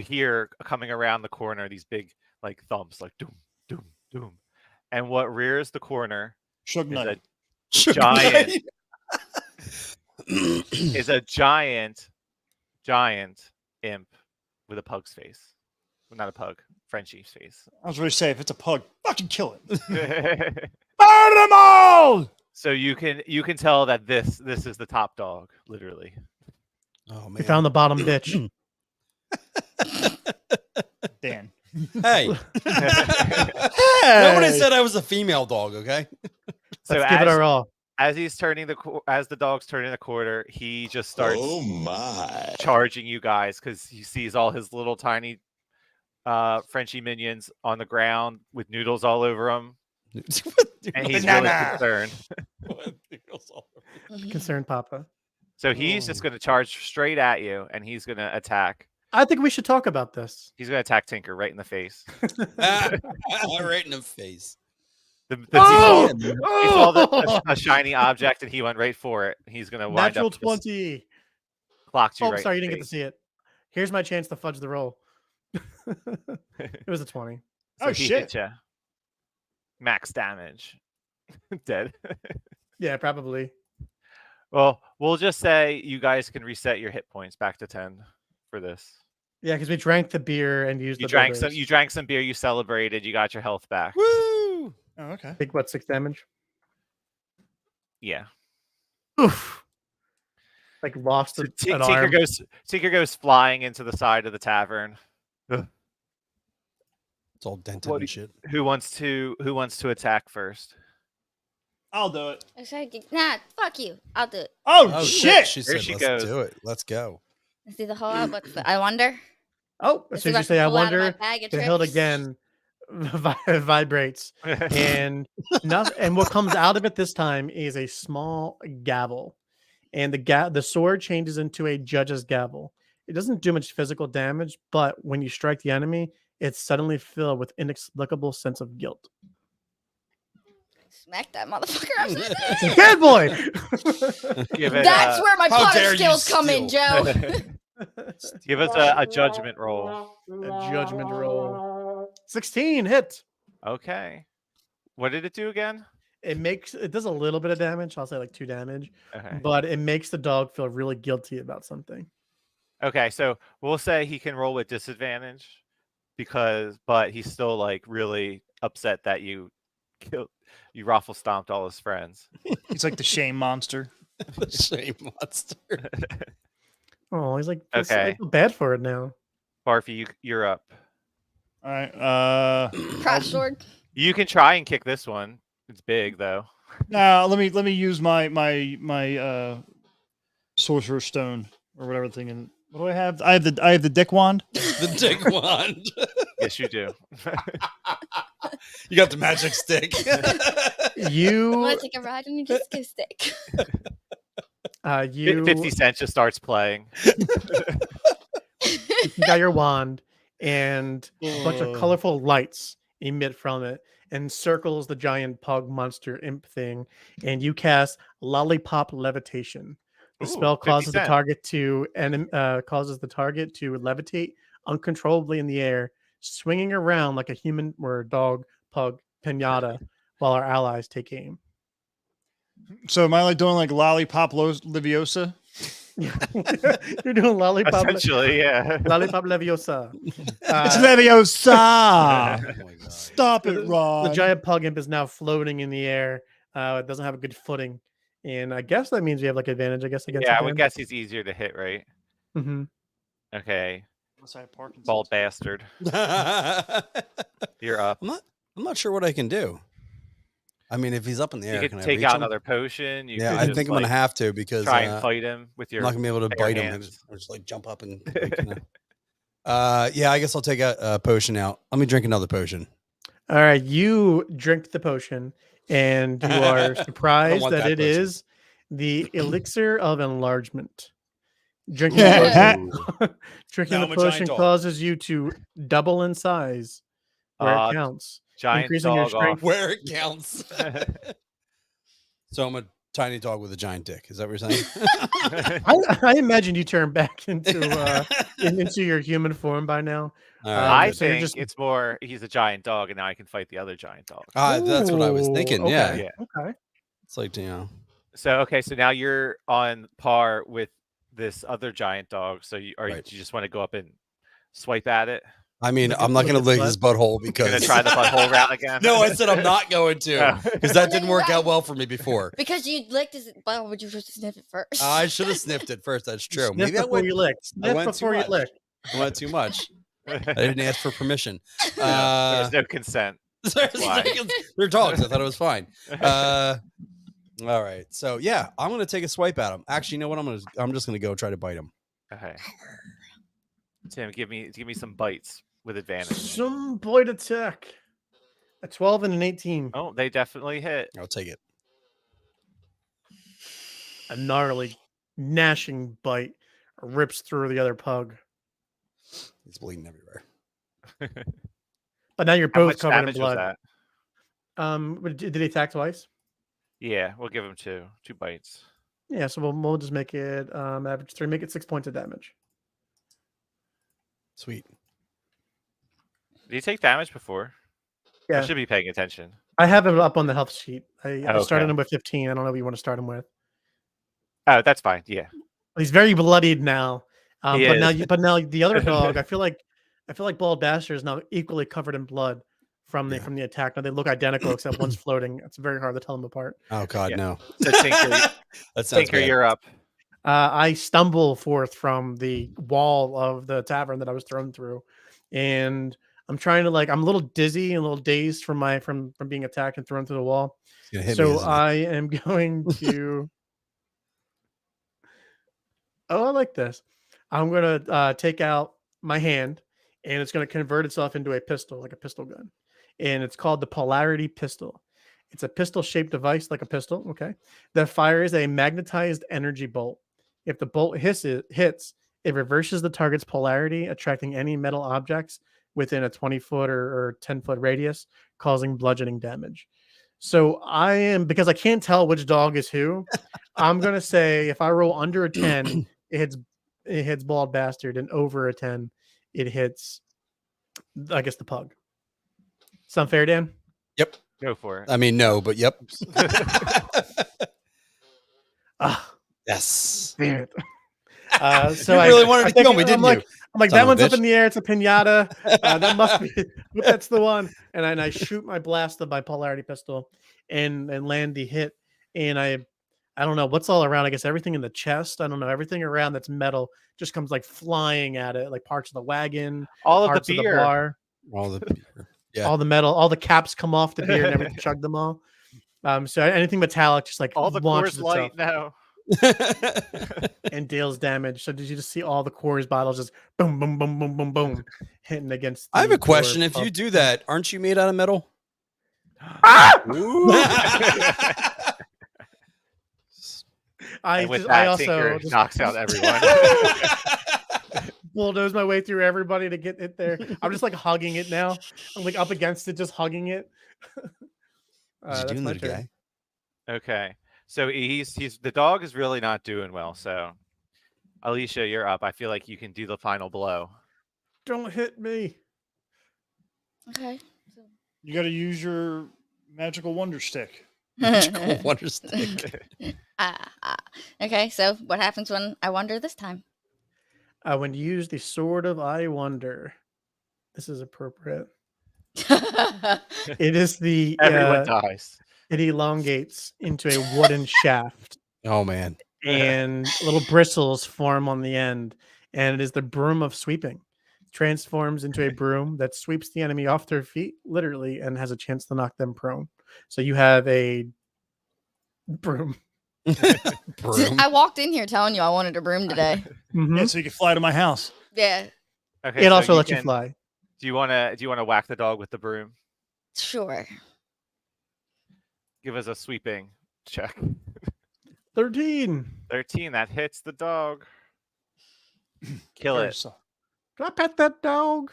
hear coming around the corner these big like thumps, like doom, doom, doom, and what rears the corner Suge is Knight. a giant is a giant imp with a pug's face. Well, not a pug, Frenchie's face. I was going to say, if it's a pug, fucking kill it. So Burn them all! you can tell that this is the top dog, literally. Oh We man. found the bottom bitch. Dan. Hey. Hey! Nobody said I was a female dog, okay? So Let's give it our all. as he's turning as the dog's turning the corner, he just starts Oh my. charging you guys because he sees all his little tiny Frenchie minions on the ground with noodles all over them, and he's really Banana. concerned. Concerned Papa. So he's just going to charge straight at you, and he's going to attack. I think we should talk about this. He's going to attack Tinker right in the face. Right in the face. Oh! He saw a shiny object, and he went right for it. He's going to wind Natural up just 20. clocked you Oh, right. sorry, you in didn't the get to see it. Here's my chance to fudge the roll. It was a 20. face. Oh, So he shit. hit ya. Max damage. Dead. Yeah, probably. Well, we'll just say you guys can reset your hit points back to 10 for this. Yeah, because we drank the beer and used You the drank builders. some. You drank some beer. You celebrated. You got your health back. Woo! Oh, okay. Take what, 6 damage? Yeah. Oof. Like lost So an arm. Tinker goes flying into the side of the tavern. It's all dented What and do shit. Who wants to attack first? I'll do it. I said, nah, fuck you. I'll do it. Oh, shit! She There said, she let's goes. do it. Let's go. Let's do the whole out. I wonder. Oh, Let's as see soon if as you can say, I pull out of my wonder, bag of the hilt tricks. again vibrates. And and what comes out of it this time is a small gavel. And the sword changes into a judge's gavel. It doesn't do much physical damage, but when you strike the enemy, it's suddenly filled with inexplicable sense of guilt. Smack that motherfucker upside It's the a head. good boy. Give it, That's where my how putter dare you skills come in, steal. Joe. give us a judgment roll. A judgment roll. 16 hit. Okay. What did it do again? It does a little bit of damage. I'll say like 2 damage, Okay. but it makes the dog feel really guilty about something. Okay. So we'll say he can roll with disadvantage but he's still like really upset that you raffle stomped all his friends. He's like the shame monster. The shame monster. Oh, he's like, Okay. I feel bad for it now. Barfy, you're up. All right. Cross sword. You can try and kick this one. It's big though. Now let me use my sorcerer's stone or whatever thing. And what do I have? I have the dick wand. The dick wand. Yes, you do. You got the magic stick. I'm You, gonna take a ride on your disco stick. you 50 Cent just starts playing. you got your wand, and a bunch of colorful lights emit from it and circles the giant pug monster imp thing, and you cast Lollipop Levitation. The Ooh, spell 50 causes the Cent. target to levitate uncontrollably in the air, swinging around like a human or a dog pug pinata, while our allies take aim. So am I like doing like lollipop Leviosa? You're doing Essentially, yeah. Lollipop Leviosa. It's Leviosa. Oh my God. Stop it, The Ron. giant pug imp is now floating in the air. It doesn't have a good footing, and I guess that means we have like advantage. I guess against. Yeah, I him. would guess he's easier to hit, right? Mm-hmm. Okay, Unless I have Parkinson's. bald bastard. You're up. I'm not sure what I can do. I mean, if he's up in the You air, could can I take reach out him? another potion. You Yeah, could I just, think I'm gonna have to because try and fight him with I'm your not gonna be able to bare bite him. hands. I just like jump up and yeah, I guess I'll take a potion out. Let me drink another potion. All right, you drink the potion, and you are surprised want that that it potion. is the elixir of enlargement. Drinking the potion, drinking Now the I'm a giant potion dog. causes you to double in size where it counts, Giant increasing your dog strength. Where it counts. So I'm a tiny dog with a giant dick. Is that what you're saying? I imagine you turn back into into your human form by now. All right, I good. so you're think just- it's more he's a giant dog, and now I can fight the other giant dog. That's what I was Ooh, thinking. okay, Yeah. Okay. It's like, So so now you're on par with this other giant dog. So you Right. do you just want to go up and swipe at it? I mean, Look I'm at- not going to look at lick his butthole You're gonna because try the butthole route again? no, I said I'm not going to Oh. because that didn't work out well for me before. Because you licked his butt, would you just sniff it first? I should have sniffed it first. That's true. Sniff Maybe I before went, you lick. Sniff went too before you much. lick. I went too much. I didn't ask for permission. There's no consent. why. They're dogs. I thought it was fine. All right. So yeah, I'm gonna take a swipe at him. Actually, you know what? I'm just gonna go try to bite him. Okay. Tim, give me some bites with advantage. Some bite attack. A 12 and an 18. Oh, they definitely hit. I'll take it. A gnarly, gnashing bite rips through the other pug. He's bleeding everywhere. But now you're How both much covered in damage was blood. that? But did he attack twice? Yeah, we'll give him two bites. Yeah, so we'll just make it average 3. Make it 6 points of damage. Sweet. Did he take damage before? Yeah, I should be paying attention. I have him up on the health sheet. I started Okay. him with 15. I don't know what you want to start him with. Oh, that's fine. Yeah. He's very bloodied now. He But now, is. but now the other dog, I feel like Bald Bastard is now equally covered in blood from Yeah. the attack. Now they look identical except one's floating. It's very hard to tell them apart. Oh God, Yeah. no. So Tinker, That sounds Tinker, bad. you're up. I stumble forth from the wall of the tavern that I was thrown through, and I'm trying to I'm a little dizzy and a little dazed from being attacked and thrown through the wall. It's gonna hit me, So isn't it? I am going to. Oh, I like this. I'm gonna take out my hand, and it's gonna convert itself into a pistol, like a pistol gun, and it's called the Polarity Pistol. It's a pistol-shaped device, like a pistol, okay, that fires a magnetized energy bolt. If the bolt hits, it reverses the target's polarity, attracting any metal objects within a 20-foot or 10-foot radius, causing bludgeoning damage. So because I can't tell which dog is who, I'm gonna say if I roll under a 10, it hits Bald Bastard, and over a 10, it hits, I guess, the pug. Sound fair, Dan? Yep. Go for it. I mean, no, but yep. Ah, Yes. damn it. So You I really wanted to think kill me, didn't I'm like, you? I'm like, Son that of a one's up bitch. in the air. It's a pinata. That must be. That's the one. And I shoot my blast of my polarity pistol, and land the hit. And I don't know what's all around. I guess everything in the chest. I don't know. Everything around that's metal just comes flying at it, like parts of the wagon, All of parts the of the beer. bar, All the beer. Yeah. all the metal, all the caps come off the beer and everything. Chug them all. So anything metallic just All the launches Coors Light itself now. and deals damage. So did you just see all the Coors bottles just boom, boom, boom, boom, boom, boom, hitting against? I have the a question. door If you of- do that, aren't you made out of metal? And with I that, also Tinker just knocks out everyone. bulldoze my way through everybody to get it there. I'm just hugging it now. I'm up against it, just hugging it. What you doing, my little turn. guy? Okay. So he's the dog is really not doing well. So Alicia, you're up. I feel like you can do the final blow. Don't hit me. Okay. You got to use your magical wonder stick. Wonder stick. Okay, so what happens when I wonder this time? When you use the Sword of I Wonder, this is appropriate. It is the Everyone dies. it elongates into a wooden shaft, Oh man. and little bristles form on the end, and it is the broom of sweeping. Transforms into a broom that sweeps the enemy off their feet, literally, and has a chance to knock them prone. So you have a broom. Broom. I walked in here telling you I wanted a broom today. Mhm. Yeah, so you can fly to my house. Yeah, Okay, It so also lets you can- fly. Do you wanna whack the dog with the broom? sure. Give us a sweeping check. 13. 13. That hits the dog. Kill Very it. so- Can I pet that dog?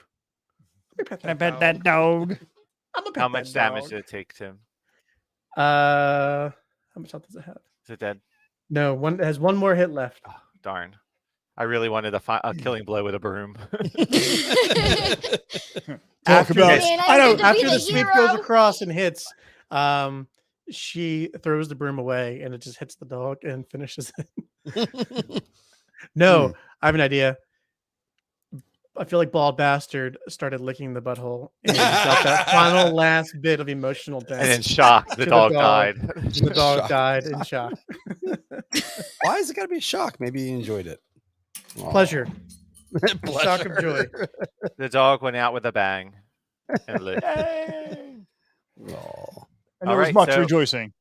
Let me pet Can I that bet dog. that dog? I'm gonna pet How that much damage dog. did it take, Tim? How much health does it have? Is it dead? No, it has one more hit left. Oh, darn. I really wanted a killing blow with a broom. Talk about. Man, I know. to be After the the sweep goes hero. across and hits, she throws the broom away and it just hits the dog and finishes it. No, I have an idea. I feel like Bald Bastard started licking the butthole and got that final last bit of emotional And in damage. shock, To the the dog dog. died. The dog Shock. died in shock. Why is it gotta be shock? Maybe he enjoyed it. Aw. Pleasure. Pleasure. Shock of joy. The dog went out with a bang and lived. Yay! Aw. And there All was right, much so- rejoicing.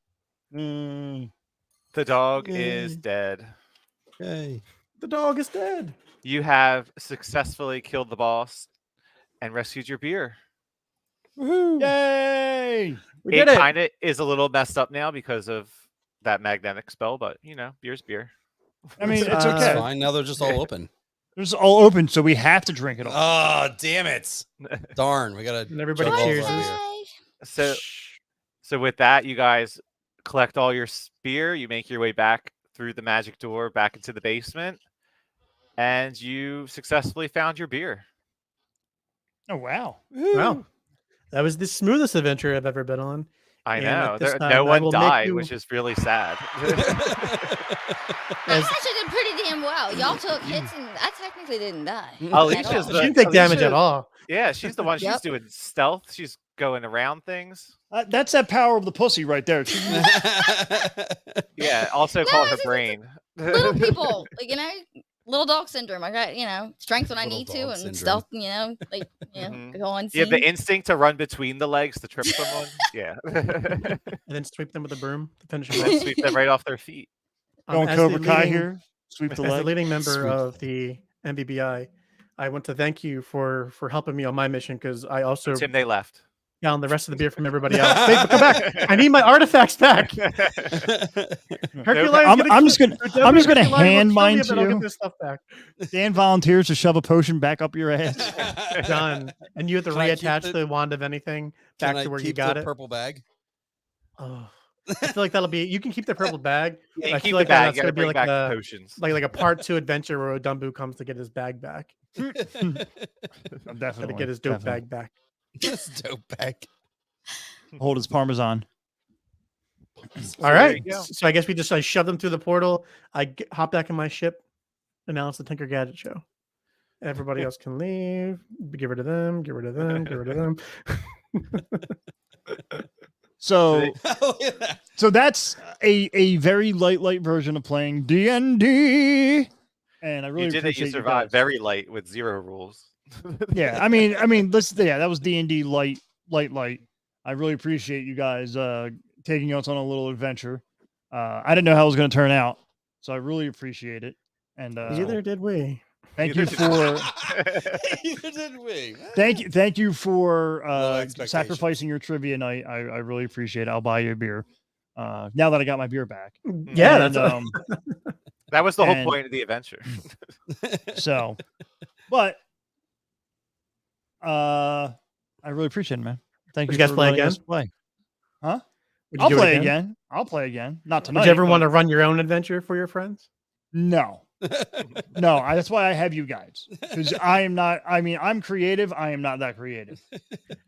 The dog is Yay. dead. Yay. The dog is dead. You have successfully killed the boss and rescued your beer. Woohoo. Yay! We It did it. kind of is a little messed up now because of that magnetic spell, but beer's beer. I mean, it's Uh, It's okay. fine. Now they're just all open. It's all open, so we have to drink it all. Oh, damn it. Darn. We gotta And everybody chug all of cheers. our beer. Bye. So, so with that, you guys collect all your beer. You make your way back through the magic door back into the basement, and you successfully found your beer. Oh wow! Wow. That was the smoothest adventure I've ever been on. I And know at this time, no I one will make died, you- which is really sad. I actually did pretty damn well. Y'all took hits and I technically didn't die. Alicia's at all. She the- didn't take damage Alicia- at all. Yeah, she's the one. She's Yep. doing stealth. She's going around things. That's that power of the pussy right there. Yeah, also No, called her this is brain. Little people, little dog syndrome. I got, strength when I Little need to dog and syndrome. stealth, Mhm. go on You have the scene. instinct to run between the legs to trip someone. Yeah. And then sweep them with a broom to finish them And off. then sweep them right off their feet. Going As Cobra the Kai leading- here. Sweep the As the leg. leading member Sweep. of the MBBI, I want to thank you for helping me on my mission because I also Tim, they left. found the rest of the beer from everybody else. Wait, but come back! I need my artifacts back. Hercules, I'm just gonna hand mine to I'll you. get this stuff back. Dan volunteers to shove a potion back up your ass. Done. And you have to Can I keep reattach the- the wand of anything back Can I to where you keep got the it. purple bag? Oh, I feel like that'll be. You can keep the purple bag. Yeah, I you feel keep like the bag. that's You gonna gotta be bring like back a potions. like a part 2 adventure where Odumbu comes to get his bag back. Definitely. Got to get his dope definitely. bag back. This dope bag. Hold his parmesan. All there right. you go. So I guess we just shove them through the portal. Hop back in my ship. Announce the Tinker Gadget show. Everybody else can leave. Give rid of them. Get rid of them. Get rid of them. So, Oh, yeah. so that's a very light version of playing D&D, and I really You did it. appreciate You survived guys. very light with 0 rules. Yeah, I mean, that was D&D light. I really appreciate you guys taking us on a little adventure. I didn't know how it was going to turn out, so I really appreciate it. And Neither did we. thank Neither you did for Neither did we. thank you for Low expectations. sacrificing your trivia night. I really appreciate it. I'll buy you a beer. Now that I got my beer back. Yeah, And, that's That was the whole And- point of the adventure. so, but I really appreciate it, man. Thank Would you you guys for play letting again? us play. Would you I'll do it play again. I'll play again. Not tonight. Would you ever but- want to run your own adventure for your friends? No. No, that's why I have you guys. Because I am not, I'm creative. I am not that creative.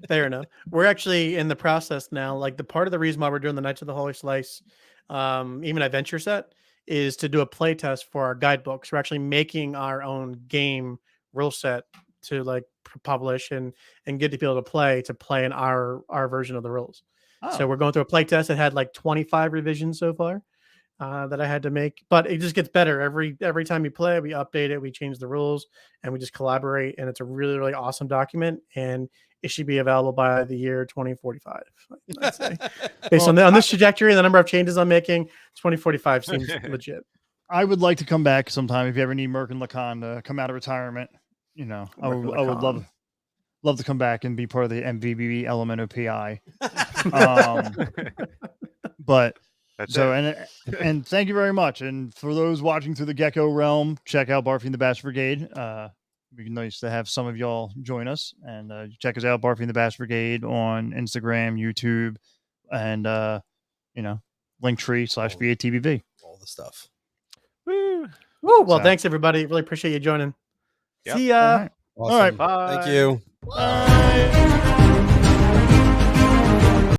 Fair enough. We're actually in the process now. Like the part of the reason why we're doing the Knights of the Holy Slice, even adventure set, is to do a play test for our guidebooks. We're actually making our own game rule set to publish and get people to play in our version of the rules. Oh. So we're going through a play test. It had 25 revisions so far. that I had to make. But it just gets better every time you play. We update it, we change the rules, and we just collaborate. And it's a really, really awesome document. And it should be available by the year 2045. I'd say. Based on this trajectory and the number of changes I'm making, 2045 seems legit. I would like to come back sometime if you ever need Merc and Lacan to come out of retirement. You know, I would love to come back and be part of the MVB Elemental PI. But That's so it. and thank you very much. And for those watching through the Gecko realm, check out Barfy and the Bastard Brigade. It'd be nice to have some of y'all join us, and check us out, Barfy and the Bastard Brigade, on Instagram, YouTube, and you know, Linktree/VATBV. All the stuff. Woo. Woo, well, So- thanks everybody. Really appreciate you joining. Yep. See ya. All right. Awesome. Bye. Thank you. Bye.